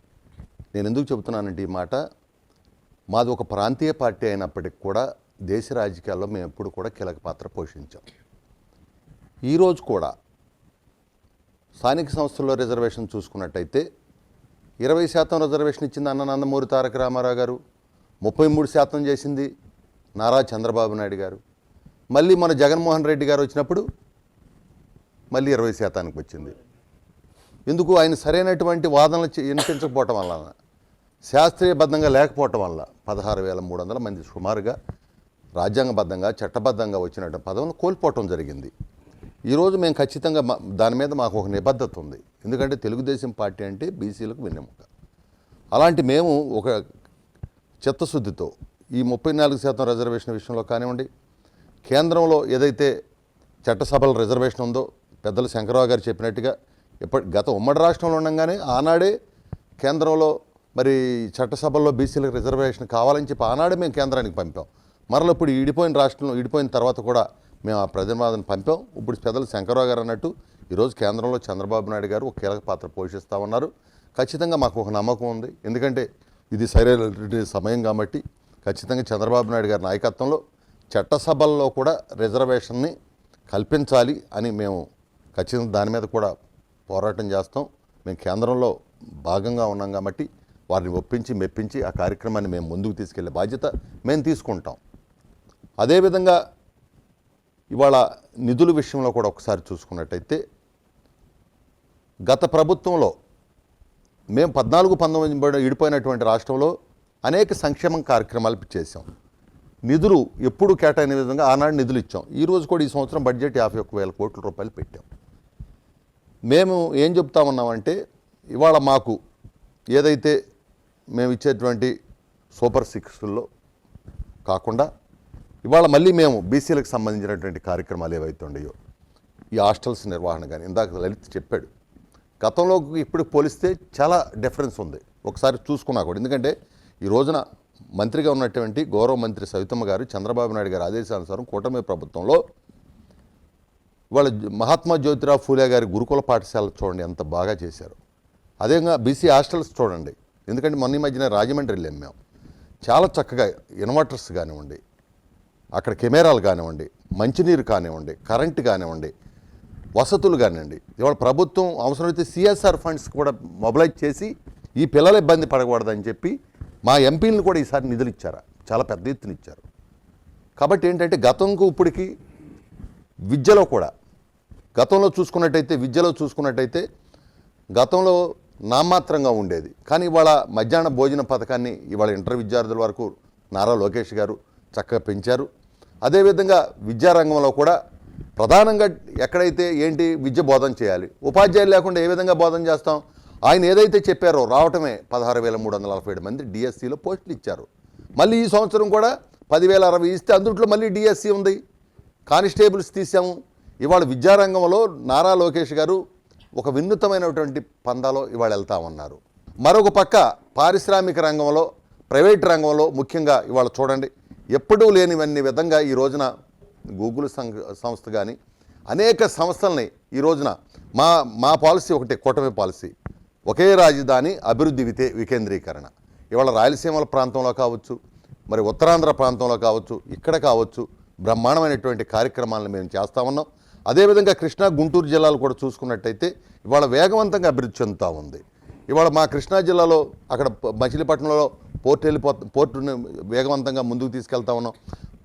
నేను ఎందుకు చెబుతున్నానంటే ఈ మాట, మాది ఒక ప్రాంతీయ పార్టీ అయినప్పటికీ కూడా దేశ రాజకీయాల్లో మేము ఎప్పుడు కూడా కీలక పాత్ర పోషించాం. ఈరోజు కూడా స్థానిక సంస్థల్లో రిజర్వేషన్ చూసుకున్నట్టయితే 20% రిజర్వేషన్ ఇచ్చింది అన్న నందమూరి తారక రామారావు గారు, 33% చేసింది నారా చంద్రబాబు నాయుడు గారు. మళ్ళీ మన జగన్మోహన్ రెడ్డి గారు వచ్చినప్పుడు మళ్ళీ 20%కి వచ్చింది. ఎందుకు? ఆయన సరైనటువంటి వాదనలు వినిపించకపోవటం వల్ల, శాస్త్రీయబద్ధంగా లేకపోవటం వల్ల 16,300 మంది సుమారుగా రాజ్యాంగబద్ధంగా చట్టబద్ధంగా వచ్చినట్టు పదవులను కోల్పోవటం జరిగింది. ఈరోజు మేము ఖచ్చితంగా దాని మీద మాకు ఒక నిబద్ధత ఉంది. ఎందుకంటే తెలుగుదేశం పార్టీ అంటే బీసీలకు వెన్నెముక. అలాంటి మేము ఒక చిత్తశుద్ధితో ఈ 34% రిజర్వేషన్ విషయంలో కానివ్వండి, కేంద్రంలో ఏదైతే చట్టసభల రిజర్వేషన్ ఉందో పెద్దల శంకరరావు గారు చెప్పినట్టుగా గత ఉమ్మడి రాష్ట్రంలో ఉండగానే ఆనాడే కేంద్రంలో మరి చట్టసభల్లో బీసీలకు రిజర్వేషన్ కావాలని చెప్పి ఆనాడే మేము కేంద్రానికి పంపాం. మరలా ఇప్పుడు ఈడిపోయిన రాష్ట్రంలో ఈడిపోయిన తర్వాత కూడా మేము ఆ ప్రతిపాదన పంపాం. ఇప్పుడు పెద్దలు శంకరరావు గారు అన్నట్టు ఈరోజు కేంద్రంలో చంద్రబాబు నాయుడు గారు ఒక కీలక పాత్ర పోషిస్తూ ఉన్నారు. ఖచ్చితంగా మాకు ఒక నమ్మకం ఉంది. ఎందుకంటే ఇది సరైన సమయం కాబట్టి ఖచ్చితంగా చంద్రబాబు నాయుడు గారి నాయకత్వంలో చట్టసభల్లో కూడా రిజర్వేషన్ని కల్పించాలి అని మేము ఖచ్చితంగా దాని మీద కూడా పోరాటం చేస్తాం. మేము కేంద్రంలో భాగంగా ఉన్నాం కాబట్టి వారిని ఒప్పించి మెప్పించి ఆ కార్యక్రమాన్ని మేము ముందుకు తీసుకెళ్లే బాధ్యత మేము తీసుకుంటాం. అదేవిధంగా ఇవాళ నిధుల విషయంలో కూడా ఒకసారి చూసుకున్నట్టయితే గత ప్రభుత్వంలో మేము 14-19 విడిపోయినటువంటి రాష్ట్రంలో అనేక సంక్షేమ కార్యక్రమాలు చేశాం. నిధులు ఎప్పుడు కేటాయిన విధంగా ఆనాడు నిధులు ఇచ్చాం. ఈరోజు కూడా ఈ సంవత్సరం బడ్జెట్ 51,000 కోట్ల రూపాయలు పెట్టాం. మేము ఏం చెప్తా ఉన్నామంటే ఇవాళ మాకు ఏదైతే మేము ఇచ్చేటువంటి సూపర్ 6లో కాకుండా ఇవాళ మళ్ళీ మేము బీసీలకు సంబంధించినటువంటి కార్యక్రమాలు ఏవైతే ఉన్నాయో ఈ హాస్టల్స్ నిర్వహణ కానీ ఇందాక లలిత్ చెప్పాడు, గతంలో ఇప్పుడు పోలిస్తే చాలా డిఫరెన్స్ ఉంది ఒకసారి చూసుకున్నా కూడా. ఎందుకంటే ఈ రోజున మంత్రిగా ఉన్నటువంటి గౌరవ మంత్రి సవితమ్మ గారు చంద్రబాబు నాయుడు గారి ఆదేశానుసారం కూటమి ప్రభుత్వంలో వాళ్ళ మహాత్మా జ్యోతిరావు ఫూలే గారి గురుకుల పాఠశాల చూడండి ఎంత బాగా చేశారు. అదేవిధంగా బీసీ హాస్టల్స్ చూడండి, ఎందుకంటే మొన్న ఈ మధ్యన రాజమండ్రి వెళ్ళాం మేము, చాలా చక్కగా ఇన్వర్టర్స్ కానివ్వండి, అక్కడ కెమెరాలు కానివ్వండి, మంచినీరు కానివ్వండి, కరెంటు కానివ్వండి, వసతులు కానివ్వండి, ఇవాళ ప్రభుత్వం అవసరమైతే సిఎస్ఆర్ ఫండ్స్ కూడా మొబిలైజ్ చేసి ఈ పిల్లల ఇబ్బంది పడకూడదని చెప్పి మా ఎంపీలను కూడా ఈసారి నిధులు ఇచ్చారు, చాలా పెద్ద ఎత్తున ఇచ్చారు. కాబట్టి ఏంటంటే గతంకు ఇప్పటికి విద్యలో కూడా విద్యలో చూసుకున్నట్టయితే గతంలో నామాత్రంగా ఉండేది, కానీ ఇవాళ మధ్యాహ్న భోజన పథకాన్ని ఇవాళ ఇంటర్ విద్యార్థుల వరకు నారా లోకేష్ గారు చక్కగా పెంచారు. అదేవిధంగా విద్యారంగంలో కూడా ప్రధానంగా ఎక్కడైతే ఏంటి విద్య బోధన చేయాలి, ఉపాధ్యాయులు లేకుండా ఏ విధంగా బోధన చేస్తాం, ఆయన ఏదైతే చెప్పారో రావటమే 16,347 మంది డిఎస్సిలో పోస్టులు ఇచ్చారు. మళ్ళీ ఈ సంవత్సరం కూడా 10,060 ఇస్తే అందుట్లో మళ్ళీ డిఎస్సి ఉంది, కానిస్టేబుల్స్ తీసాము. ఇవాళ విద్యారంగంలో నారా లోకేష్ గారు ఒక వినూతమైనటువంటి పందాలో ఇవాళ వెళ్తా ఉన్నారు. మరొక పక్క పారిశ్రామిక రంగంలో, ప్రైవేట్ రంగంలో ముఖ్యంగా ఇవాళ చూడండి ఎప్పుడూ లేనివన్నీ విధంగా ఈ రోజున గూగుల్ సంస్థ కానీ అనేక సంస్థల్ని ఈ రోజున మా పాలసీ ఒకటే, కూటమి పాలసీ, ఒకే రాజధాని అభివృద్ధి వికేంద్రీకరణ. ఇవాళ రాయలసీమల ప్రాంతంలో కావచ్చు, మరి ఉత్తరాంధ్ర ప్రాంతంలో కావచ్చు, ఇక్కడ కావచ్చు బ్రహ్మాండమైనటువంటి కార్యక్రమాలను మేము చేస్తూ ఉన్నాం. అదేవిధంగా కృష్ణా గుంటూరు జిల్లాలు కూడా చూసుకున్నట్టయితే ఇవాళ వేగవంతంగా అభివృద్ధి చెందుతూ ఉంది. ఇవాళ మా కృష్ణా జిల్లాలో అక్కడ మచిలీపట్నంలో పోర్టుని వేగవంతంగా ముందుకు తీసుకెళ్తా ఉన్నాం.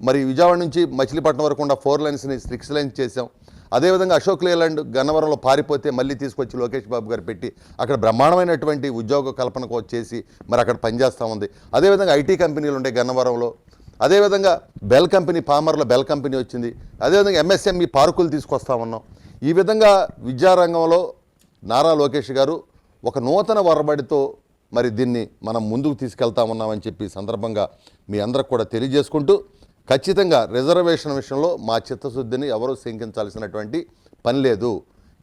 మరి విజయవాడ నుంచి మచిలీపట్నం వరకు ఉన్న 4 లైన్స్ని 6 లైన్స్ చేసాం. అదేవిధంగా అశోక్ లేలాండ్ గన్నవరంలో పారిపోతే మళ్ళీ తీసుకొచ్చి లోకేష్ బాబు గారు పెట్టి అక్కడ బ్రహ్మాండమైనటువంటి ఉద్యోగ కల్పన చేసి మరి అక్కడ పనిచేస్తూ ఉంది. అదేవిధంగా ఐటీ కంపెనీలు ఉండే గన్నవరంలో, అదేవిధంగా బెల్ కంపెనీ, పామర్లో బెల్ కంపెనీ వచ్చింది. అదేవిధంగా ఎంఎస్ఎంఈ పార్కులు తీసుకొస్తా ఉన్నాం. ఈ విధంగా విద్యారంగంలో నారా లోకేష్ గారు ఒక నూతన వరబడితో మరి దీన్ని మనం ముందుకు తీసుకెళ్తా ఉన్నామని చెప్పి సందర్భంగా మీ అందరికి కూడా తెలియజేసుకుంటూ, ఖచ్చితంగా రిజర్వేషన్ విషయంలో మా చిత్తశుద్ధిని ఎవరూ శంకించాల్సినటువంటి పని లేదు.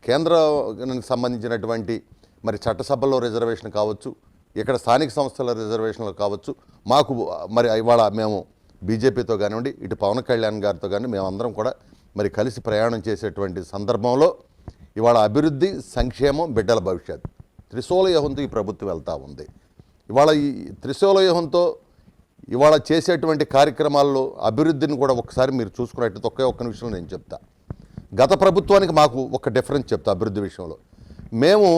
కేంద్రానికి సంబంధించినటువంటి మరి చట్టసభల్లో రిజర్వేషన్ కావచ్చు, ఇక్కడ స్థానిక సంస్థల రిజర్వేషన్లు కావచ్చు, మాకు మరి ఇవాళ మేము బీజేపీతో కానివ్వండి, ఇటు పవన్ కళ్యాణ్ గారితో కానీ మేమందరం కూడా మరి కలిసి ప్రయాణం చేసేటువంటి సందర్భంలో ఇవాళ అభివృద్ధి, సంక్షేమం, బిడ్డల భవిష్యత్ త్రిశూల వ్యూహంతో ఈ ప్రభుత్వం వెళ్తూ ఉంది. ఇవాళ ఈ త్రిశూల వ్యూహంతో ఇవాళ చేసేటువంటి కార్యక్రమాల్లో అభివృద్ధిని కూడా ఒకసారి మీరు చూసుకున్నట్టు ఒక్క నిమిషంలో నేను చెప్తా. గత ప్రభుత్వానికి మాకు ఒక డిఫరెన్స్ చెప్తా అభివృద్ధి విషయంలో. మేము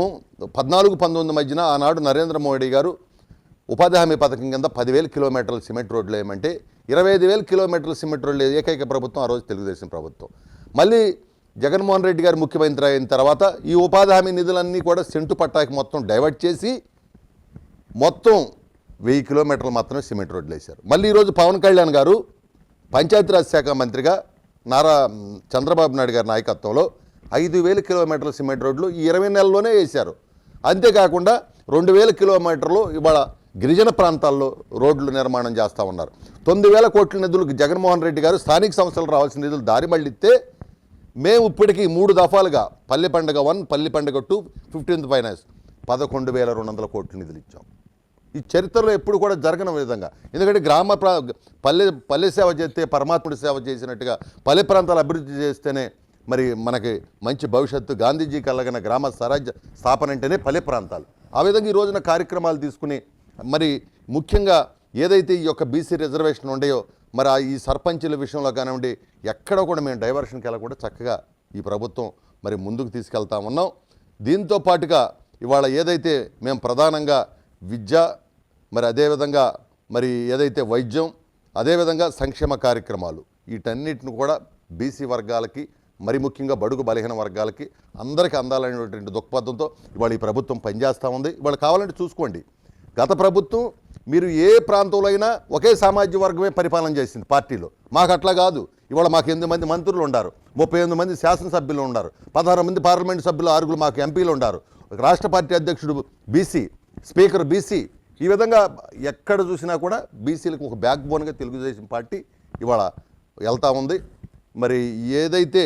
14-19 మధ్యన ఆనాడు నరేంద్ర మోడీ గారు ఉపాధి హామీ పథకం కింద 10,000 కిలోమీటర్ల సిమెంట్ రోడ్లు వేయమంటే 25,000 కిలోమీటర్ల సిమెంట్ రోడ్లు ఏకైక ప్రభుత్వం ఆ రోజు తెలుగుదేశం ప్రభుత్వం. మళ్ళీ జగన్మోహన్ రెడ్డి గారు ముఖ్యమంత్రి అయిన తర్వాత ఈ ఉపాధి హామీ నిధులన్నీ కూడా సెంటు పట్టాకి మొత్తం డైవర్ట్ చేసి మొత్తం 1000 కిలోమీటర్లు మాత్రమే సిమెంట్ రోడ్లు వేశారు. మళ్ళీ ఈరోజు పవన్ కళ్యాణ్ గారు పంచాయతీరాజ్ శాఖ మంత్రిగా నారా చంద్రబాబు నాయుడు గారి నాయకత్వంలో 5,000 కిలోమీటర్ల సిమెంట్ రోడ్లు ఈ 20 నెలల్లోనే వేశారు. అంతేకాకుండా 2,000 కిలోమీటర్లు ఇవాళ గిరిజన ప్రాంతాల్లో రోడ్లు నిర్మాణం చేస్తూ ఉన్నారు. 9,000 కోట్ల నిధులు జగన్మోహన్ రెడ్డి గారు స్థానిక సంస్థలకు రావాల్సిన నిధులు దారి మళ్ళిస్తే మేము ఇప్పటికీ 3 దఫాలుగా పల్లె పండుగ 1, పల్లె పండుగ 2, 15th ఫైనాన్స్ 11,200 కోట్ల నిధులు ఇచ్చాం. ఈ చరిత్రలో ఎప్పుడు కూడా జరగని విధంగా, ఎందుకంటే పల్లె సేవ చేస్తే పరమాత్ముడి సేవ చేసినట్టుగా పల్లె ప్రాంతాలు అభివృద్ధి చేస్తేనే మరి మనకి మంచి భవిష్యత్తు. గాంధీజీ కలగన గ్రామ స్వరాజ్య స్థాపన అంటేనే పల్లె ప్రాంతాలు. ఆ విధంగా ఈ రోజున కార్యక్రమాలు తీసుకుని మరి ముఖ్యంగా ఏదైతే ఈ యొక్క బీసీ రిజర్వేషన్ ఉండేయో మరి ఈ సర్పంచుల విషయంలో కానివ్వండి ఎక్కడ కూడా మేము డైవర్షన్కి వెళ్ళకుండా చక్కగా ఈ ప్రభుత్వం మరి ముందుకు తీసుకెళ్తా ఉన్నాం. దీంతో పాటుగా ఇవాళ ఏదైతే మేము ప్రధానంగా విద్య, మరి అదేవిధంగా మరి ఏదైతే వైద్యం, అదేవిధంగా సంక్షేమ కార్యక్రమాలు వీటన్నిటిని కూడా బీసీ వర్గాలకి, మరి ముఖ్యంగా బడుగు బలహీన వర్గాలకి అందరికీ అందాలనేటువంటి దృక్పథంతో ఇవాళ ఈ ప్రభుత్వం పనిచేస్తూ ఉంది. ఇవాళ కావాలంటే చూసుకోండి, గత ప్రభుత్వం మీరు ఏ ప్రాంతంలో అయినా ఒకే సామాజిక వర్గమే పరిపాలన చేసింది పార్టీలో. మాకు అట్లా కాదు. ఇవాళ మాకు 8 మంది మంత్రులు ఉన్నారు, 38 మంది శాసనసభ్యులు ఉన్నారు, 16 మంది పార్లమెంటు సభ్యులు, 6 మాకు ఎంపీలు ఉన్నారు, రాష్ట్ర పార్టీ అధ్యక్షుడు బీసీ, స్పీకర్ బీసీ. ఈ విధంగా ఎక్కడ చూసినా కూడా బీసీలకు ఒక బ్యాక్ బోన్గా తెలుగుదేశం పార్టీ ఇవాళ వెళ్తూ ఉంది. మరి ఏదైతే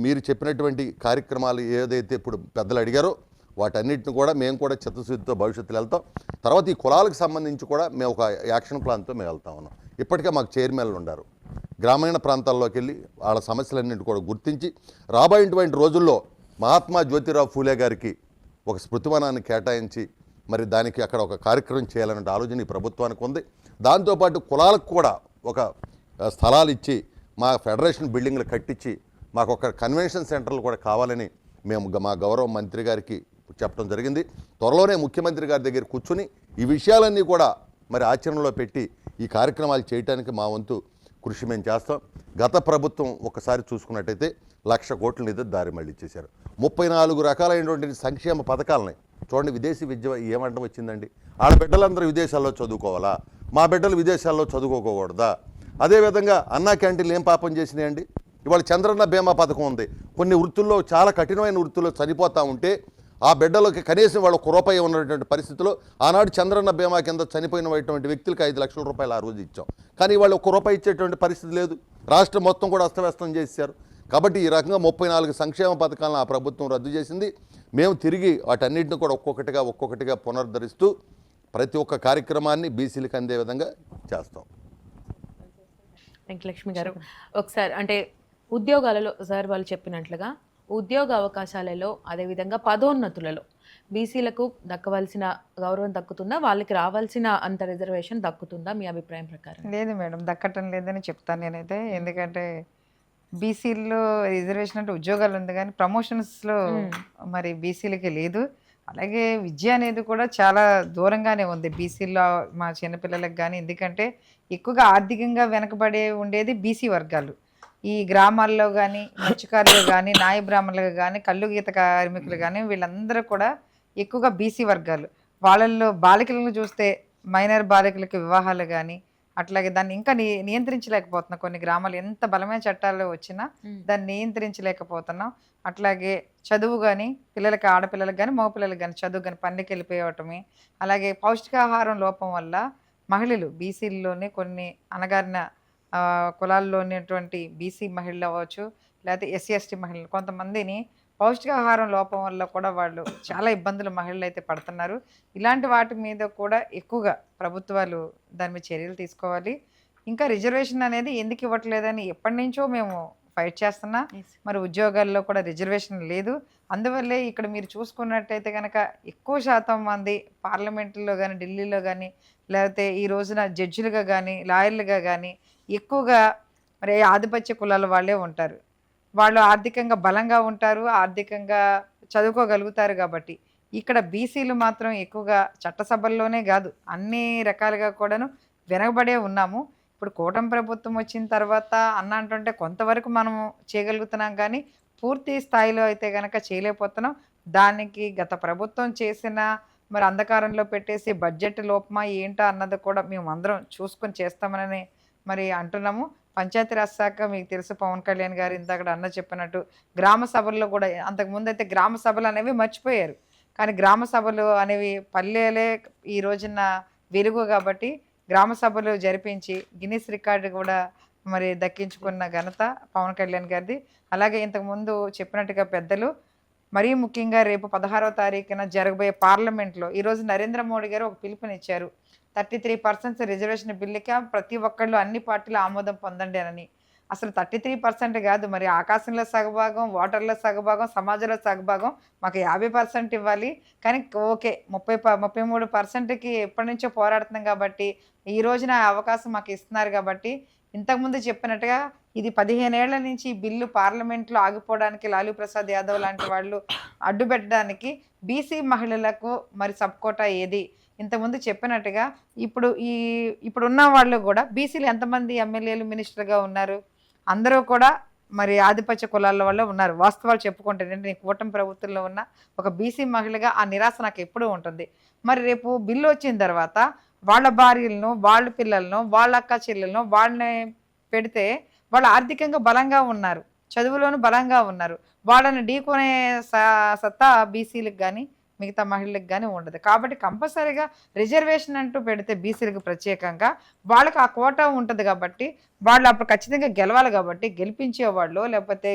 మీరు చెప్పినటువంటి కార్యక్రమాలు ఏదైతే ఇప్పుడు పెద్దలు అడిగారో వాటన్నిటిని కూడా మేము కూడా చిత్తశుద్ధితో భవిష్యత్తులో వెళ్తాం. తర్వాత ఈ కులాలకు సంబంధించి కూడా మేము ఒక యాక్షన్ ప్లాన్తో మేము వెళ్తా ఉన్నాం. ఇప్పటికే మాకు చైర్మన్లు ఉన్నారు. గ్రామీణ ప్రాంతాల్లోకి వెళ్ళి వాళ్ళ సమస్యలన్నింటి కూడా గుర్తించి రాబోయేటువంటి రోజుల్లో మహాత్మా జ్యోతిరావు ఫూలే గారికి ఒక స్మృతివనాన్ని కేటాయించి మరి దానికి అక్కడ ఒక కార్యక్రమం చేయాలనే ఆలోచన ఈ ప్రభుత్వానికి ఉంది. దాంతోపాటు కులాలకు కూడా ఒక స్థలాలు ఇచ్చి మా ఫెడరేషన్ బిల్డింగ్లు కట్టించి మాకు ఒక కన్వెన్షన్ సెంటర్లు కూడా కావాలని మేము మా గౌరవ మంత్రి గారికి చెప్పడం జరిగింది. త్వరలోనే ముఖ్యమంత్రి గారి దగ్గర కూర్చుని ఈ విషయాలన్నీ కూడా మరి ఆచరణలో పెట్టి ఈ కార్యక్రమాలు చేయడానికి మా వంతు కృషి మేము చేస్తాం. గత ప్రభుత్వం ఒకసారి చూసుకున్నట్టయితే 1,00,000 కోట్ల నిధి దారి మళ్ళీ ఇచ్చేశారు. 34 రకాలైనటువంటి సంక్షేమ పథకాలని చూడండి. విదేశీ విద్య ఏమంటం వచ్చిందండి? ఆడబిడ్డలందరూ విదేశాల్లో చదువుకోవాలా? మా బిడ్డలు విదేశాల్లో చదువుకోకూడదా? అదేవిధంగా అన్నా క్యాంటీన్లు ఏం పాపం చేసినాయండి? ఇవాళ చంద్రన్న బీమా పథకం ఉంది. కొన్ని వృత్తుల్లో చాలా కఠినమైన వృత్తుల్లో చనిపోతూ ఉంటే ఆ బిడ్డలకి కనీసం వాళ్ళు 1 రూపాయి ఉన్నటువంటి పరిస్థితిలో ఆనాడు చంద్రన్న బీమా కింద చనిపోయినటువంటి వ్యక్తులకి 5 లక్షల రూపాయలు ఆ రోజు ఇచ్చాం. కానీ వాళ్ళు 1 రూపాయి ఇచ్చేటువంటి పరిస్థితి లేదు. రాష్ట్రం మొత్తం కూడా అస్తవ్యస్తం చేశారు. కాబట్టి ఈ రకంగా 34 సంక్షేమ పథకాలను ఆ ప్రభుత్వం రద్దు చేసింది. మేము తిరిగి వాటన్నిటిని కూడా ఒక్కొక్కటిగా పునరుద్ధరిస్తూ ప్రతి ఒక్క కార్యక్రమాన్ని బీసీలకు అందే విధంగా చేస్తాం. వెంకటలక్ష్మి గారు, ఒకసారి అంటే ఉద్యోగాలలో సార్ వాళ్ళు చెప్పినట్లుగా ఉద్యోగ అవకాశాలలో అదేవిధంగా పదోన్నతులలో బీసీలకు దక్కవలసిన గౌరవం దక్కుతుందా? వాళ్ళకి రావాల్సిన అంత రిజర్వేషన్ దక్కుతుందా మీ అభిప్రాయం ప్రకారం? లేదు మేడం, దక్కటం లేదని చెప్తాను నేనైతే. ఎందుకంటే బీసీల్లో రిజర్వేషన్ అంటే ఉద్యోగాలు ఉంది కానీ ప్రమోషన్స్లో మరి బీసీలకి లేదు. అలాగే విద్య అనేది కూడా చాలా దూరంగానే ఉంది బీసీల్లో మా చిన్నపిల్లలకు కానీ. ఎందుకంటే ఎక్కువగా ఆర్థికంగా వెనకబడే ఉండేది బీసీ వర్గాలు. ఈ గ్రామాల్లో కానీ మత్స్యకారులు కానీ నాయ బ్రాహ్మణులు కానీ కళ్ళు గీత కార్మికులు కానీ వీళ్ళందరూ కూడా ఎక్కువగా బీసీ వర్గాలు. వాళ్ళల్లో బాలికలను చూస్తే మైనర్ బాలికలకు వివాహాలు కానీ అట్లాగే దాన్ని ఇంకా నియంత్రించలేకపోతున్నాం. కొన్ని గ్రామాలు ఎంత బలమైన చట్టాలు వచ్చినా దాన్ని నియంత్రించలేకపోతున్నాం. అట్లాగే చదువు కానీ పిల్లలకి, ఆడపిల్లలకు కానీ మగపిల్లలకు కానీ చదువు కానీ పనికి వెళ్ళిపోవటమే. అలాగే పౌష్టికాహారం లోపం వల్ల మహిళలు బీసీల్లోనే కొన్ని అణగారిన కులాల్లో ఉన్నటువంటి బీసీ మహిళలు అవ్వచ్చు, లేకపోతే ఎస్సీ ఎస్టీ మహిళలు కొంతమందిని పౌష్టికాహారం లోపం వల్ల కూడా వాళ్ళు చాలా ఇబ్బందులు మహిళలు అయితే పడుతున్నారు. ఇలాంటి వాటి మీద కూడా ఎక్కువగా ప్రభుత్వాలు దాని మీద చర్యలు తీసుకోవాలి. ఇంకా రిజర్వేషన్ అనేది ఎందుకు ఇవ్వట్లేదని ఎప్పటి నుంచో మేము ఫైట్ చేస్తున్నా. మరి ఉద్యోగాల్లో కూడా రిజర్వేషన్ లేదు. అందువల్లే ఇక్కడ మీరు చూసుకున్నట్టయితే కనుక ఎక్కువ శాతం మంది పార్లమెంట్లో కానీ ఢిల్లీలో కానీ లేకపోతే ఈ రోజున జడ్జిలుగా కానీ లాయర్లుగా కానీ ఎక్కువగా మరి ఆధిపత్య కులాల వాళ్ళే ఉంటారు. వాళ్ళు ఆర్థికంగా బలంగా ఉంటారు, ఆర్థికంగా చదువుకోగలుగుతారు. కాబట్టి ఇక్కడ బీసీలు మాత్రం ఎక్కువగా చట్టసభల్లోనే కాదు అన్ని రకాలుగా కూడాను వెనకబడే ఉన్నాము. ఇప్పుడు కూటమి ప్రభుత్వం వచ్చిన తర్వాత అన్న అంటుంటే కొంతవరకు మనము చేయగలుగుతున్నాం కానీ పూర్తి స్థాయిలో అయితే కనుక చేయలేకపోతున్నాం. దానికి గత ప్రభుత్వం చేసిన మరి అంధకారంలో పెట్టేసి బడ్జెట్ లోపమా ఏంటా అన్నది కూడా మేము అందరం చూసుకొని చేస్తామని మరి అంటున్నాము. పంచాయతీరాజ్ శాఖ మీకు తెలుసు, పవన్ కళ్యాణ్ గారు ఇందాక అన్న చెప్పినట్టు గ్రామ సభల్లో కూడా అంతకుముందు అయితే గ్రామ సభలు అనేవి మర్చిపోయారు. కానీ గ్రామ సభలు అనేవి పల్లెలే ఈ రోజున వెలుగు కాబట్టి గ్రామ సభలు జరిపించి గిన్నిస్ రికార్డు కూడా మరి దక్కించుకున్న ఘనత పవన్ కళ్యాణ్ గారిది. అలాగే ఇంతకుముందు చెప్పినట్టుగా పెద్దలు మరీ ముఖ్యంగా రేపు 16వ తారీఖున జరగబోయే పార్లమెంట్లో ఈరోజు నరేంద్ర మోడీ గారు ఒక పిలుపునిచ్చారు. 33% రిజర్వేషన్ బిల్లుకి ప్రతి ఒక్కళ్ళు అన్ని పార్టీలు ఆమోదం పొందండి అని. అసలు 33% కాదు, మరి ఆకాశంలో సగభాగం, వాటర్లో సగభాగం, సమాజంలో సగభాగం మాకు 50% ఇవ్వాలి. కానీ ఓకే 33%కి ఎప్పటి నుంచో పోరాడుతున్నాం కాబట్టి ఈ రోజున అవకాశం మాకు ఇస్తున్నారు. కాబట్టి ఇంతకుముందు చెప్పినట్టుగా ఇది 15 ఏళ్ల నుంచి ఈ బిల్లు పార్లమెంట్లో ఆగిపోవడానికి లాలూ ప్రసాద్ యాదవ్ లాంటి వాళ్ళు అడ్డుపెట్టడానికి బీసీ మహిళలకు మరి సబ్కోటా ఏది? ఇంతకుముందు చెప్పినట్టుగా ఇప్పుడున్న వాళ్ళు కూడా బీసీలు ఎంతమంది ఎమ్మెల్యేలు మినిస్టర్గా ఉన్నారు? అందరూ కూడా మరి ఆధిపత్య కులాల వల్ల ఉన్నారు. వాస్తవాలు చెప్పుకుంటే నేను కూటమి ప్రభుత్వంలో ఉన్న ఒక బీసీ మహిళగా ఆ నిరాశ నాకు ఎప్పుడూ ఉంటుంది. మరి రేపు బిల్లు వచ్చిన తర్వాత వాళ్ళ భార్యలను, వాళ్ళ పిల్లలను, వాళ్ళ అక్క చెల్లెలను వాళ్ళని పెడితే వాళ్ళు ఆర్థికంగా బలంగా ఉన్నారు, చదువులోనూ బలంగా ఉన్నారు. వాళ్ళని ఢీకొనే సత్తా బీసీలకు కానీ మిగతా మహిళలకు కానీ ఉండదు. కాబట్టి కంపల్సరీగా రిజర్వేషన్ అంటూ పెడితే బీసీలకు ప్రత్యేకంగా వాళ్ళకి ఆ కోటా ఉంటుంది. కాబట్టి వాళ్ళు అప్పుడు ఖచ్చితంగా గెలవాలి. కాబట్టి గెలిపించేవాళ్ళు లేకపోతే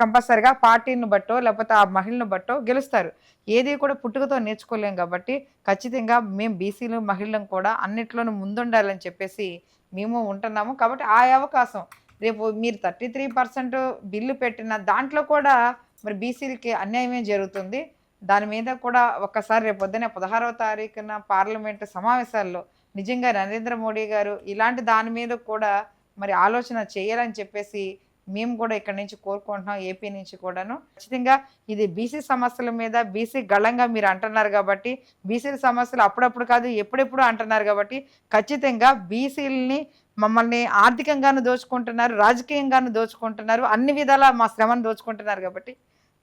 కంపల్సరిగా పార్టీని బట్టో లేకపోతే ఆ మహిళను బట్టో గెలుస్తారు. ఏది కూడా పుట్టుకతో నేర్చుకోలేం కాబట్టి ఖచ్చితంగా మేము బీసీలు మహిళలను కూడా అన్నిట్లోనూ ముందుండాలని చెప్పేసి మేము ఉంటున్నాము. కాబట్టి ఆ అవకాశం రేపు మీరు 33% బిల్లు పెట్టిన దాంట్లో కూడా మరి బీసీలకి అన్యాయమే జరుగుతుంది. దాని మీద కూడా ఒక్కసారి రేపు పొద్దున్న 16వ తారీఖున పార్లమెంటు సమావేశాల్లో నిజంగా నరేంద్ర మోడీ గారు ఇలాంటి దాని మీద కూడా మరి ఆలోచన చేయాలని చెప్పేసి మేము కూడా ఇక్కడ నుంచి కోరుకుంటున్నాం, ఏపీ నుంచి కూడాను. ఖచ్చితంగా ఇది బీసీ సమస్యల మీద బీసీ గళంగా మీరు అంటున్నారు కాబట్టి, బీసీల సమస్యలు అప్పుడప్పుడు కాదు ఎప్పుడెప్పుడు అంటున్నారు కాబట్టి ఖచ్చితంగా బీసీలని మమ్మల్ని ఆర్థికంగాను దోచుకుంటున్నారు, రాజకీయంగాను దోచుకుంటున్నారు, అన్ని విధాలా మా శ్రమను దోచుకుంటున్నారు కాబట్టి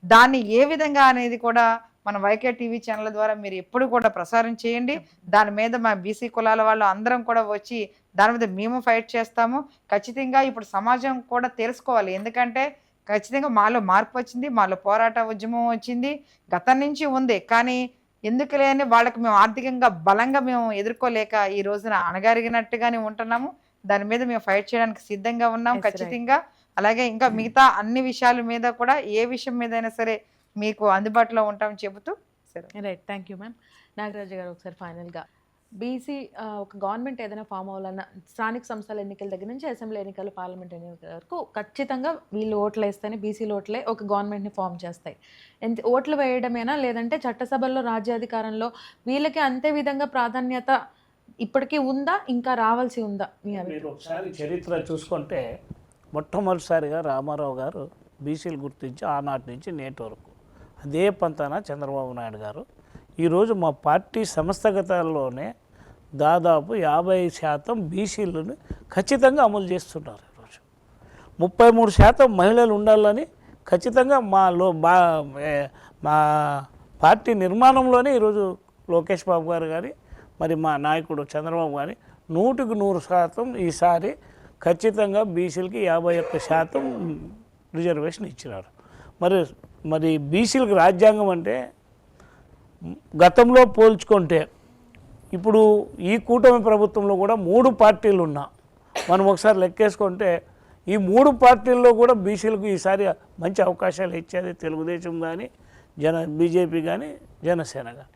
దాన్ని ఏ విధంగా అనేది కూడా మన వైకే టీవీ ఛానల్ ద్వారా మీరు ఎప్పుడు కూడా ప్రసారం చేయండి. దాని మీద మా బీసీ కులాల వాళ్ళు అందరం కూడా వచ్చి దాని మీద మేము ఫైట్ చేస్తాము. ఖచ్చితంగా ఇప్పుడు సమాజం కూడా తెలుసుకోవాలి. ఎందుకంటే ఖచ్చితంగా మాలో మార్పు వచ్చింది, మాలో పోరాట ఉద్యమం వచ్చింది, గతం నుంచి ఉంది. కానీ ఎందుకు లేని వాళ్ళకి మేము ఆర్థికంగా బలంగా మేము ఎదుర్కోలేక ఈ రోజున అణగారిగినట్టుగానే ఉంటున్నాము. దాని మీద మేము ఫైట్ చేయడానికి సిద్ధంగా ఉన్నాం ఖచ్చితంగా. అలాగే ఇంకా మిగతా అన్ని విషయాల మీద కూడా ఏ విషయం మీదైనా సరే మీకు అందుబాటులో ఉంటామని చెబుతూ సరే. Right, thank you ma'am. Nagaraju గారు ఒకసారి ఫైనల్గా బీసీ ఒక గవర్నమెంట్ ఏదైనా ఫామ్ అవ్వాలన్న స్థానిక సంస్థల ఎన్నికల దగ్గర నుంచి అసెంబ్లీ ఎన్నికలు, పార్లమెంట్ ఎన్నికల వరకు ఖచ్చితంగా వీళ్ళు ఓట్లు వేస్తేనే బీసీలు ఓట్లే ఒక గవర్నమెంట్ని ఫామ్ చేస్తాయి. ఓట్లు వేయడమేనా లేదంటే చట్టసభల్లో రాజ్యాధికారంలో వీళ్ళకి అంతే విధంగా ప్రాధాన్యత ఇప్పటికీ ఉందా, ఇంకా రావాల్సి ఉందా? మీరు ఒకసారి చరిత్ర చూసుకుంటే మొట్టమొదటిసారిగా రామారావు గారు బీసీలు గుర్తించి ఆనాటి నుంచి నేటి వరకు అదే పంతాన చంద్రబాబు నాయుడు గారు ఈరోజు మా పార్టీ సంస్థాగతాల్లోనే దాదాపు 50% బీసీలను ఖచ్చితంగా అమలు చేస్తున్నారు. ఈరోజు 33% మహిళలు ఉండాలని ఖచ్చితంగా మా పార్టీ నిర్మాణంలోనే ఈరోజు లోకేష్ బాబు గారు కానీ మరి మా నాయకుడు చంద్రబాబు గారి 100% ఈసారి ఖచ్చితంగా బీసీలకి 51% రిజర్వేషన్ ఇచ్చినారు. మరి బీసీలకు రాజ్యాంగం అంటే గతంలో పోల్చుకుంటే ఇప్పుడు ఈ కూటమి ప్రభుత్వంలో కూడా 3 పార్టీలు ఉన్నా మనం ఒకసారి లెక్కేసుకుంటే ఈ 3 పార్టీల్లో కూడా బీసీలకు ఈసారి మంచి అవకాశాలు ఇచ్చేది తెలుగుదేశం కానీ బీజేపీ కానీ జనసేన కానీ.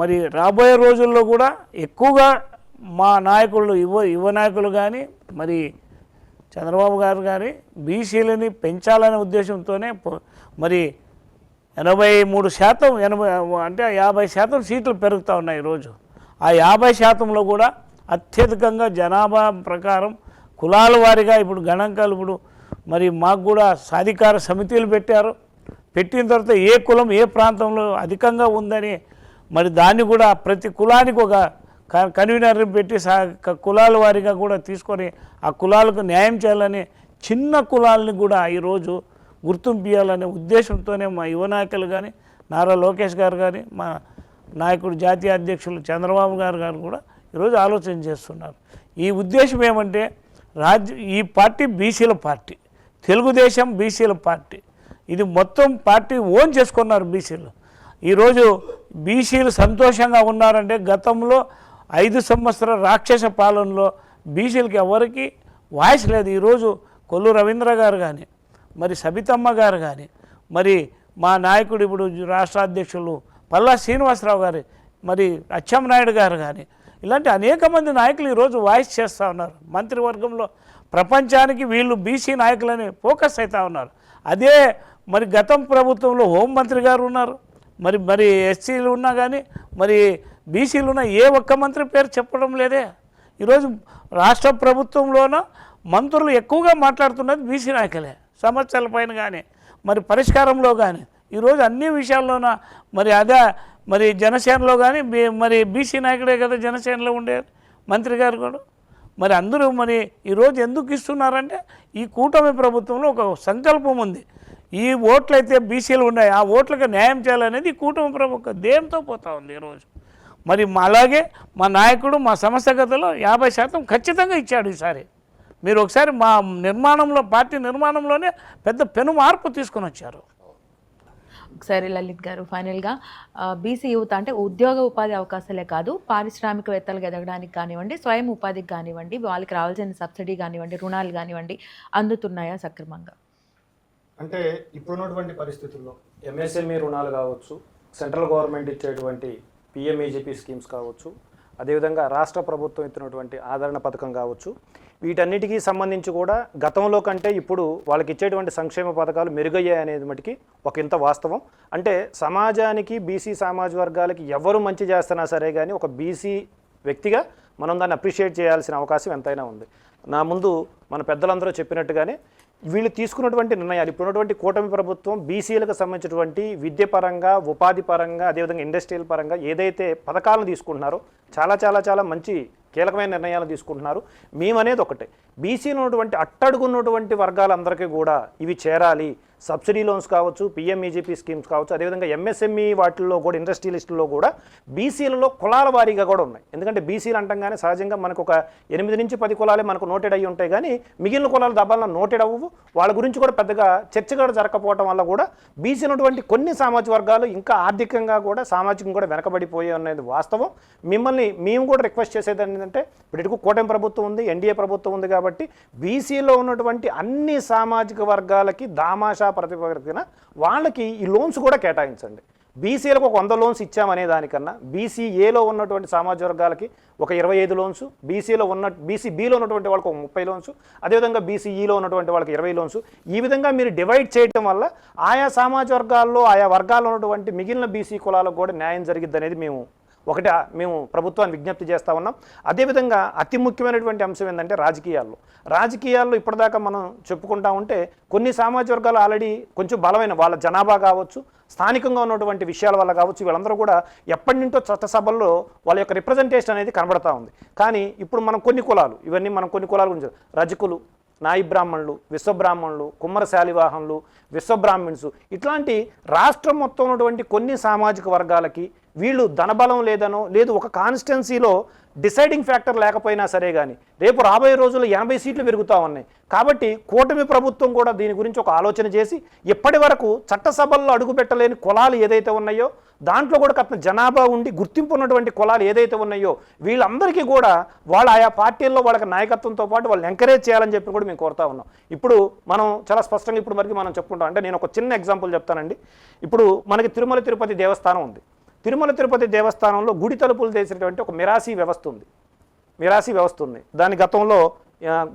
మరి రాబోయే రోజుల్లో కూడా ఎక్కువగా మా నాయకులు యువ నాయకులు కానీ మరి చంద్రబాబు గారు కానీ బీసీలని పెంచాలనే ఉద్దేశంతోనే మరి 83% అంటే 50% సీట్లు పెరుగుతూ ఉన్నాయి ఈరోజు. ఆ 50%లో కూడా అత్యధికంగా జనాభా ప్రకారం కులాల వారీగా ఇప్పుడు గణాంకాలు ఇప్పుడు మరి మాకు కూడా సాధికార సమితిలు పెట్టారు. పెట్టిన తర్వాత ఏ కులం ఏ ప్రాంతంలో అధికంగా ఉందని మరి దాన్ని కూడా ప్రతి కులానికి ఒక కన్వీనర్ని పెట్టి కులాల వారీగా కూడా తీసుకొని ఆ కులాలకు న్యాయం చేయాలని చిన్న కులాలని కూడా ఈరోజు గుర్తింపు ఇవ్వాలనే ఉద్దేశంతోనే మా యువ నాయకులు కానీ నారా లోకేష్ గారు కానీ మా నాయకుడు జాతీయ అధ్యక్షులు చంద్రబాబు గారు కూడా ఈరోజు ఆలోచన చేస్తున్నారు. ఈ ఉద్దేశం ఏమంటే ఈ పార్టీ బీసీల పార్టీ, తెలుగుదేశం బీసీల పార్టీ, ఇది మొత్తం పార్టీ ఓన్ చేసుకున్నారు బీసీలు. ఈరోజు బీసీలు సంతోషంగా ఉన్నారంటే గతంలో 5 సంవత్సరాల రాక్షస పాలనలో బీసీలకి ఎవరికి వాయిస్ లేదు. ఈరోజు కొల్లు రవీంద్ర గారు కానీ మరి సబితమ్మ గారు కానీ మరి మా నాయకుడు ఇప్పుడు రాష్ట్ర అధ్యక్షులు పల్లా శ్రీనివాసరావు గారు మరి అచ్చెన్నాయుడు గారు కానీ ఇలాంటి అనేక మంది నాయకులు ఈరోజు వాయిస్ చేస్తూ ఉన్నారు. మంత్రివర్గంలో ప్రపంచానికి వీళ్ళు బీసీ నాయకులని ఫోకస్ అవుతూ ఉన్నారు. అదే మరి గతం ప్రభుత్వంలో హోంమంత్రి గారు ఉన్నారు, మరి ఎస్సీలు ఉన్నా కానీ మరి బీసీలు ఉన్న ఏ ఒక్క మంత్రి పేరు చెప్పడం లేదే. ఈరోజు రాష్ట్ర ప్రభుత్వంలోనూ మంత్రులు ఎక్కువగా మాట్లాడుతున్నది బీసీ నాయకులే. సమస్యల పైన కానీ మరి పరిష్కారంలో కానీ ఈరోజు అన్ని విషయాల్లోన మరి అదే మరి జనసేనలో కానీ మరి బీసీ నాయకుడే కదా జనసేనలో ఉండేది మంత్రి గారు కూడా. మరి అందరూ మరి ఈరోజు ఎందుకు ఇస్తున్నారంటే ఈ కూటమి ప్రభుత్వంలో ఒక సంకల్పం ఉంది. ఈ ఓట్లయితే బీసీలు ఉన్నాయి, ఆ ఓట్లకు న్యాయం చేయాలనేది ఈ కూటమి ప్రభుత్వం దేంతో పోతా ఉంది ఈరోజు. మరి అలాగే మా నాయకుడు మా సంస్థాగతలో 50% ఖచ్చితంగా ఇచ్చాడు ఈసారి. మీరు ఒకసారి మా నిర్మాణంలో పార్టీ నిర్మాణంలోనే పెద్ద పెను మార్పు తీసుకొని వచ్చారు. ఒకసారి లలిత్ గారు ఫైనల్గా బీసీ యువత అంటే ఉద్యోగ ఉపాధి అవకాశాలే కాదు, పారిశ్రామికవేత్తలకు ఎదగడానికి కానివ్వండి, స్వయం ఉపాధికి కానివ్వండి, వాళ్ళకి రావాల్సిన సబ్సిడీ కానివ్వండి, రుణాలు కానివ్వండి అందుతున్నాయా సక్రమంగా? అంటే ఇప్పుడున్నటువంటి పరిస్థితుల్లో ఎంఎస్ఎంఈ రుణాలు కావచ్చు, సెంట్రల్ గవర్నమెంట్ ఇచ్చేటువంటి పిఎంఈజీపీ స్కీమ్స్ కావచ్చు, అదేవిధంగా రాష్ట్ర ప్రభుత్వం ఇస్తున్నటువంటి ఆదరణ పథకం కావచ్చు, వీటన్నిటికీ సంబంధించి కూడా గతంలో కంటే ఇప్పుడు వాళ్ళకి ఇచ్చేటువంటి సంక్షేమ పథకాలు మెరుగయ్యాయి అనేది మటుకి ఒక ఇంత వాస్తవం. అంటే సమాజానికి, బీసీ సమాజ వర్గాలకి ఎవరు మంచి చేస్తున్నా సరే కానీ ఒక బీసీ వ్యక్తిగా మనం దాన్ని అప్రిషియేట్ చేయాల్సిన అవకాశం ఎంతైనా ఉంది. నా ముందు మన పెద్దలందరూ చెప్పినట్టుగానే వీళ్ళు తీసుకున్నటువంటి నిర్ణయాలు, ఇప్పుడున్నటువంటి కూటమి ప్రభుత్వం బీసీలకు సంబంధించినటువంటి విద్య పరంగా, ఉపాధి పరంగా, అదేవిధంగా ఇండస్ట్రియల్ పరంగా ఏదైతే పథకాలను తీసుకుంటున్నారో చాలా చాలా చాలా మంచి కీలకమైన నిర్ణయాలు తీసుకుంటున్నారు. మేమనేది ఒకటే, బీసీలో ఉన్నటువంటి అట్టడుగున్నటువంటి వర్గాలందరికీ కూడా ఇవి చేరాలి. సబ్సిడీ లోన్స్ కావచ్చు, పిఎంఈజీపీ స్కీమ్స్ కావచ్చు, అదేవిధంగా ఎంఎస్ఎంఈ వాటిల్లో కూడా, ఇండస్ట్రియలిస్టుల్లో కూడా బీసీలలో కులాల వారీగా కూడా ఉన్నాయి. ఎందుకంటే బీసీలు అంటంగానే సహజంగా మనకు ఒక 8 నుంచి 10 కులాలే మనకు నోటెడ్ అయ్యి ఉంటాయి, కానీ మిగిలిన కులాల దబాలను నోటెడ్ అవ్వవు. వాళ్ళ గురించి కూడా పెద్దగా చర్చ కూడా జరగకపోవడం వల్ల కూడా బీసీ ఉన్నటువంటి కొన్ని సామాజిక వర్గాలు ఇంకా ఆర్థికంగా కూడా సామాజికంగా కూడా వెనకబడిపోయే అనేది వాస్తవం. మేము కూడా రిక్వెస్ట్ చేసేది ఏంటంటే, ఇప్పుడు కూటమి ప్రభుత్వం ఉంది, ఎన్డీఏ ప్రభుత్వం ఉంది కాబట్టి బీసీలో ఉన్నటువంటి అన్ని సామాజిక వర్గాలకి దామాషా ప్రతిపదిన వాళ్ళకి ఈ లోన్స్ కూడా కేటాయించండి. బీసీలకు ఒక 100 లోన్స్ ఇచ్చామనే దానికన్నా బీసీఏలో ఉన్నటువంటి సామాజిక వర్గాలకి ఒక 25 లోన్స్, బీసీబీలో ఉన్నటువంటి వాళ్ళకి ఒక 30 లోన్స్, అదేవిధంగా బీసీఈలో ఉన్నటువంటి వాళ్ళకి 20 లోన్స్, ఈ విధంగా మీరు డివైడ్ చేయడం వల్ల ఆయా సామాజిక వర్గాల్లో, ఆయా వర్గాల్లో ఉన్నటువంటి మిగిలిన బీసీ కులాలకు కూడా న్యాయం జరిగిద్ది అనేది మేము ప్రభుత్వాన్ని విజ్ఞప్తి చేస్తూ ఉన్నాం. అదేవిధంగా అతి ముఖ్యమైనటువంటి అంశం ఏంటంటే రాజకీయాల్లో ఇప్పటిదాకా మనం చెప్పుకుంటా ఉంటే కొన్ని సామాజిక వర్గాలు ఆల్రెడీ కొంచెం బలమైన వాళ్ళ జనాభా కావచ్చు, స్థానికంగా ఉన్నటువంటి విషయాల వల్ల కావచ్చు, వీళ్ళందరూ కూడా ఎప్పటి నుంచో చట్టసభల్లో వాళ్ళ యొక్క రిప్రజెంటేషన్ అనేది కనబడతా ఉంది. కానీ ఇప్పుడు మనం కొన్ని కులాల గురించి రజకులు, నాయి బ్రాహ్మణులు, విశ్వబ్రాహ్మణులు, కుమ్మర శాలివాహనులు, విశ్వబ్రాహ్మణ్స్, ఇట్లాంటి రాష్ట్రం మొత్తం ఉన్నటువంటి కొన్ని సామాజిక వర్గాలకి వీళ్ళు ధనబలం లేదనో, లేదు ఒక కాన్స్టిట్యున్సీలో డిసైడింగ్ ఫ్యాక్టర్ లేకపోయినా సరే కానీ రేపు రాబోయే రోజుల్లో 80 సీట్లు పెరుగుతూ ఉన్నాయి. కాబట్టి కూటమి ప్రభుత్వం కూడా దీని గురించి ఒక ఆలోచన చేసి ఇప్పటి వరకు చట్టసభల్లో అడుగుపెట్టలేని కులాలు ఏదైతే ఉన్నాయో, దాంట్లో కూడా కట్టిన జనాభా ఉండి గుర్తింపు ఉన్నటువంటి కులాలు ఏదైతే ఉన్నాయో వీళ్ళందరికీ కూడా వాళ్ళ ఆయా పార్టీల్లో వాళ్ళకి నాయకత్వంతో పాటు వాళ్ళని ఎంకరేజ్ చేయాలని చెప్పి కూడా మేము కోరుతా ఉన్నాం. ఇప్పుడు మనం చాలా స్పష్టంగా ఇప్పుడు వరకు మనం చెప్పుకుంటాం. అంటే నేను ఒక చిన్న ఎగ్జాంపుల్ చెప్తానండి. ఇప్పుడు మనకి తిరుమల తిరుపతి దేవస్థానం ఉంది. తిరుమల తిరుపతి దేవస్థానంలో గుడి తలుపులు చేసినటువంటి ఒక మిరాసీ వ్యవస్థ ఉంది. దాని గతంలో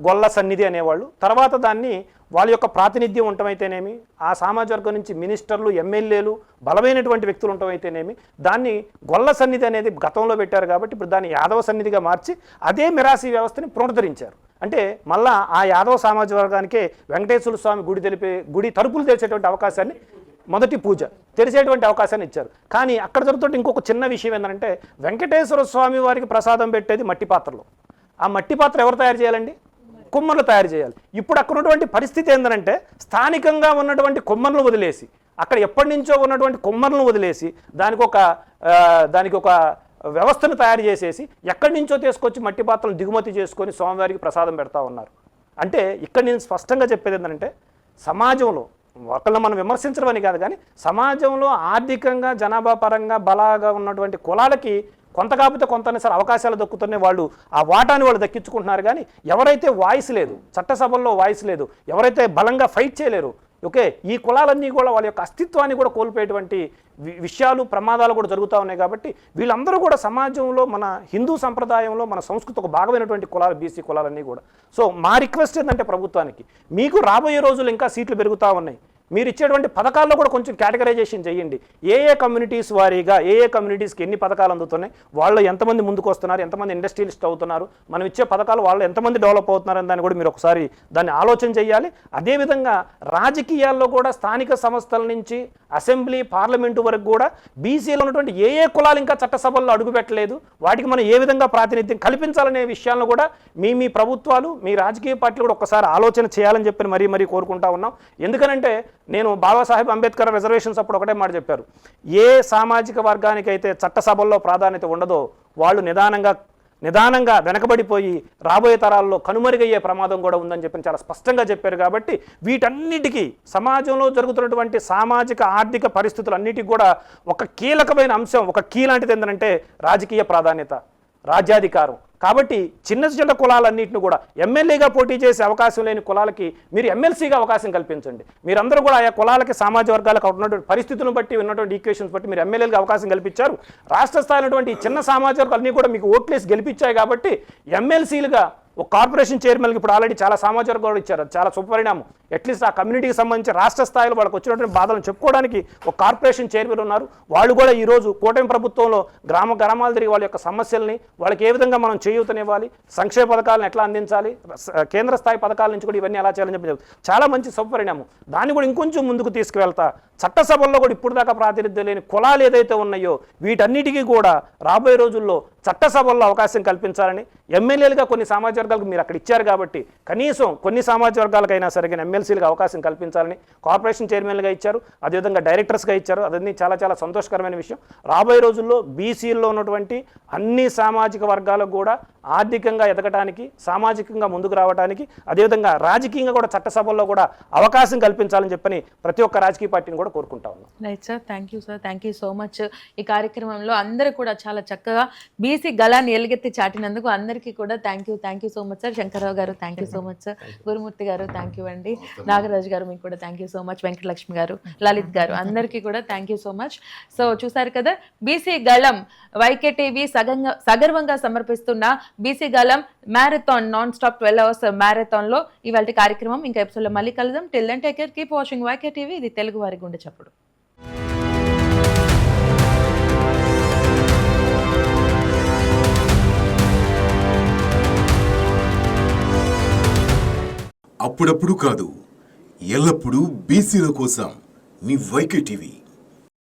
గొల్ల సన్నిధి అనేవాళ్ళు, తర్వాత దాన్ని వాళ్ళ యొక్క ప్రాతినిధ్యం ఉండటమైతేనేమి, ఆ సామాజిక వర్గం నుంచి మినిస్టర్లు, ఎమ్మెల్యేలు, బలమైనటువంటి వ్యక్తులు ఉండటమైతేనేమి, దాన్ని గొల్ల సన్నిధి అనేది గతంలో పెట్టారు. కాబట్టి ఇప్పుడు దాన్ని యాదవ సన్నిధిగా మార్చి అదే మిరాసీ వ్యవస్థని పునరుద్ధరించారు. అంటే మళ్ళా ఆ యాదవ సామాజిక వర్గానికే వెంకటేశ్వర స్వామి గుడి తలుపులు తెరిచేటువంటి అవకాశాన్ని, మొదటి పూజ తెరిచేటువంటి అవకాశాన్ని ఇచ్చారు. కానీ అక్కడ జరుగుతుంటే ఇంకొక చిన్న విషయం ఏంటంటే, వెంకటేశ్వర స్వామి వారికి ప్రసాదం పెట్టేది మట్టి పాత్రలో. ఆ మట్టి పాత్ర ఎవరు తయారు చేయాలండి? కుమ్మర్లు తయారు చేయాలి. ఇప్పుడు అక్కడ ఉన్నటువంటి పరిస్థితి ఏంటంటే, స్థానికంగా ఉన్నటువంటి కుమ్మర్లను వదిలేసి, అక్కడ ఎప్పటి నుంచో ఉన్నటువంటి కుమ్మర్లను వదిలేసి దానికి ఒక వ్యవస్థను తయారు చేసేసి ఎక్కడి నుంచో తీసుకొచ్చి మట్టి పాత్రలు దిగుమతి చేసుకొని స్వామివారికి ప్రసాదం పెడతా ఉన్నారు. అంటే ఇక్కడ నేను స్పష్టంగా చెప్పేది ఏంటంటే, సమాజంలో ఒకళ్ళని మనం విమర్శించడం అని కాదు, కానీ సమాజంలో ఆర్థికంగా జనాభా పరంగా బలాగా ఉన్నటువంటి కులాలకి కొంత కాకపోతే కొంత సార్ అవకాశాలు దక్కుతున్నాయి. వాళ్ళు ఆ వాటాని వాళ్ళు దక్కించుకుంటున్నారు. కానీ ఎవరైతే వాయిస్ లేదు, చట్టసభల్లో వాయిస్ లేదు, ఎవరైతే బలంగా ఫైట్ చేయలేరు, ఓకే, ఈ కులాలన్నీ కూడా వాళ్ళ యొక్క అస్తిత్వాన్ని కూడా కోల్పోయేటువంటి విషయాలు, ప్రమాదాలు కూడా జరుగుతూ ఉన్నాయి. కాబట్టి వీళ్ళందరూ కూడా సమాజంలో, మన హిందూ సంప్రదాయంలో, మన సంస్కృతి ఒక భాగమైనటువంటి కులాలు, బీసీ కులాలన్నీ కూడా. సో మా రిక్వెస్ట్ ఏంటంటే ప్రభుత్వానికి, మీకు రాబోయే రోజులు ఇంకా సీట్లు పెరుగుతూ ఉన్నాయి, మీరు ఇచ్చేటువంటి పథకాల్లో కూడా కొంచెం కేటగరైజేషన్ చేయండి. ఏ కమ్యూనిటీస్ వారీగా కమ్యూనిటీస్కి ఎన్ని పథకాలు అందుతున్నాయి, వాళ్ళు ఎంతమంది ముందుకు వస్తున్నారు, ఎంతమంది ఇండస్ట్రియలిస్ట్ అవుతున్నారు, మనం ఇచ్చే పథకాలు వాళ్ళు ఎంతమంది డెవలప్ అవుతున్నారని దాన్ని కూడా మీరు ఒకసారి దాన్ని ఆలోచన చేయాలి. అదేవిధంగా రాజకీయాల్లో కూడా స్థానిక సంస్థల నుంచి అసెంబ్లీ, పార్లమెంటు వరకు కూడా బీసీలో ఉన్నటువంటి కులాలు ఇంకా చట్టసభల్లో అడుగుపెట్టలేదు, వాటికి మనం ఏ విధంగా ప్రాతినిధ్యం కల్పించాలనే విషయాలను కూడా మీ ప్రభుత్వాలు, మీ రాజకీయ పార్టీలు కూడా ఒకసారి ఆలోచన చేయాలని చెప్పి మరీ కోరుకుంటా ఉన్నాం. ఎందుకనంటే నేను బాబాసాహెబ్ అంబేద్కర్ రిజర్వేషన్స్ అప్పుడు ఒకటే మాట చెప్పారు, ఏ సామాజిక వర్గానికైతే చట్టసభల్లో ప్రాధాన్యత ఉండదో వాళ్ళు నిదానంగా వెనకబడిపోయి రాబోయే తరాల్లో కనుమరుగయ్యే ప్రమాదం కూడా ఉందని చెప్పి చాలా స్పష్టంగా చెప్పారు. కాబట్టి వీటన్నిటికీ సమాజంలో జరుగుతున్నటువంటి సామాజిక ఆర్థిక పరిస్థితులన్నిటికీ కూడా ఒక కీలకమైన అంశం, ఒక కీ లాంటిది ఏంటంటే రాజకీయ ప్రాధాన్యత, రాజ్యాధికారం, కాబట్టి చిన్న చిన్న కులాలన్నింటిని కూడా ఎమ్మెల్యేగా పోటీ చేసే అవకాశం లేని కులాలకి మీరు ఎమ్మెల్సీగా అవకాశం కల్పించండి. మీరందరూ కూడా ఆయా కులాలకి సామాజిక వర్గాలకు ఉన్నటువంటి పరిస్థితులను బట్టి ఉన్నటువంటి ఈక్వేషన్స్ బట్టి మీరు ఎమ్మెల్యేగా అవకాశం కల్పించారు. రాష్ట్ర స్థాయిలో ఉన్నటువంటి చిన్న సామాజిక వర్గాలన్నీ కూడా మీకు ఓట్లేసి గెలిపించాయి కాబట్టి ఎమ్మెల్సీలుగా ఒక కార్పొరేషన్ చైర్మన్కి ఇప్పుడు ఆల్రెడీ చాలా సామాజిక వర్గాలు ఇచ్చారు. అది చాలా సుపరిణామం. అట్లీస్ట్ ఆ కమ్యూనిటీకి సంబంధించి రాష్ట్ర స్థాయిలో వాళ్ళకి వచ్చినటువంటి బాధలను చెప్పుకోవడానికి ఒక కార్పొరేషన్ చైర్మన్ ఉన్నారు. వాళ్ళు కూడా ఈరోజు కూటమి ప్రభుత్వంలో గ్రామాలు తిరిగి వాళ్ళ యొక్క సమస్యల్ని వాళ్ళకి ఏ విధంగా మనం చేయూతనివ్వాలి, సంక్షేమ పథకాలను ఎట్లా అందించాలి, కేంద్ర స్థాయి పథకాల నుంచి కూడా ఇవన్నీ ఎలా చేయాలని చెప్పి చాలా మంచి సుపరిణామం. దాన్ని కూడా ఇంకొంచెం ముందుకు తీసుకువెళ్తా చట్టసభల్లో కూడా ఇప్పుడు దాకా ప్రాతినిధ్యం లేని కులాలు ఏదైతే ఉన్నాయో వీటన్నిటికీ కూడా రాబోయే రోజుల్లో చట్టసభల్లో అవకాశం కల్పించాలని, ఎమ్మెల్యేలుగా కొన్ని సామాజిక వర్గాలకు మీరు అక్కడ ఇచ్చారు కాబట్టి కనీసం కొన్ని సామాజిక వర్గాలకైనా సరే ఎమ్మెల్సీలుగా అవకాశం కల్పించాలని కార్పొరేషన్ చైర్మన్లుగా ఇచ్చారు, అదేవిధంగా డైరెక్టర్స్గా ఇచ్చారు. అదన్నీ చాలా చాలా సంతోషకరమైన విషయం. రాబోయే రోజుల్లో బీసీల్లో ఉన్నటువంటి అన్ని సామాజిక వర్గాలకు కూడా ఆర్థికంగా ఎదగటానికి, సామాజికంగా ముందుకు రావడానికి, అదేవిధంగా రాజకీయంగా కూడా చట్టసభల్లో కూడా అవకాశం కల్పించాలని చెప్పని ప్రతి ఒక్క రాజకీయ పార్టీని కూడా కోరుకుంటా ఉన్నాం. Right sir, thank you sir, thank you so much. ఈ కార్యక్రమంలో అందరూ కూడా చాలా చక్కగా బీసీ గళాన్ని ఎలుగెత్తి చాటినందుకు అందరికీ కూడా thank you so much sir. Shankar Rao గారు thank you so much sir. Gurumurthy గారు థ్యాంక్ యూ అండి. నాగరాజు గారు మీకు కూడా thank you so much. Venkatalakshmi గారు, లలిత్ గారు అందరికీ కూడా thank you so much. So చూసారు కదా, బీసీ గళం వైకే టీవీ సగర్వంగా సమర్పిస్తున్న బీసీ గళం marathon non stop 12 hours marathon లో ఇవాళ కార్యక్రమం. ఇంకా ఎపిసోడ్ లో మళ్ళీ కలుద్దాం. Till then take care, keep watching Y K TV. ఇది తెలుగు వారి గుండె చప్పుడు. అప్పుడప్పుడు కాదు, ఎల్లప్పుడూ బీసీల కోసం మీ వైకే టీవీ.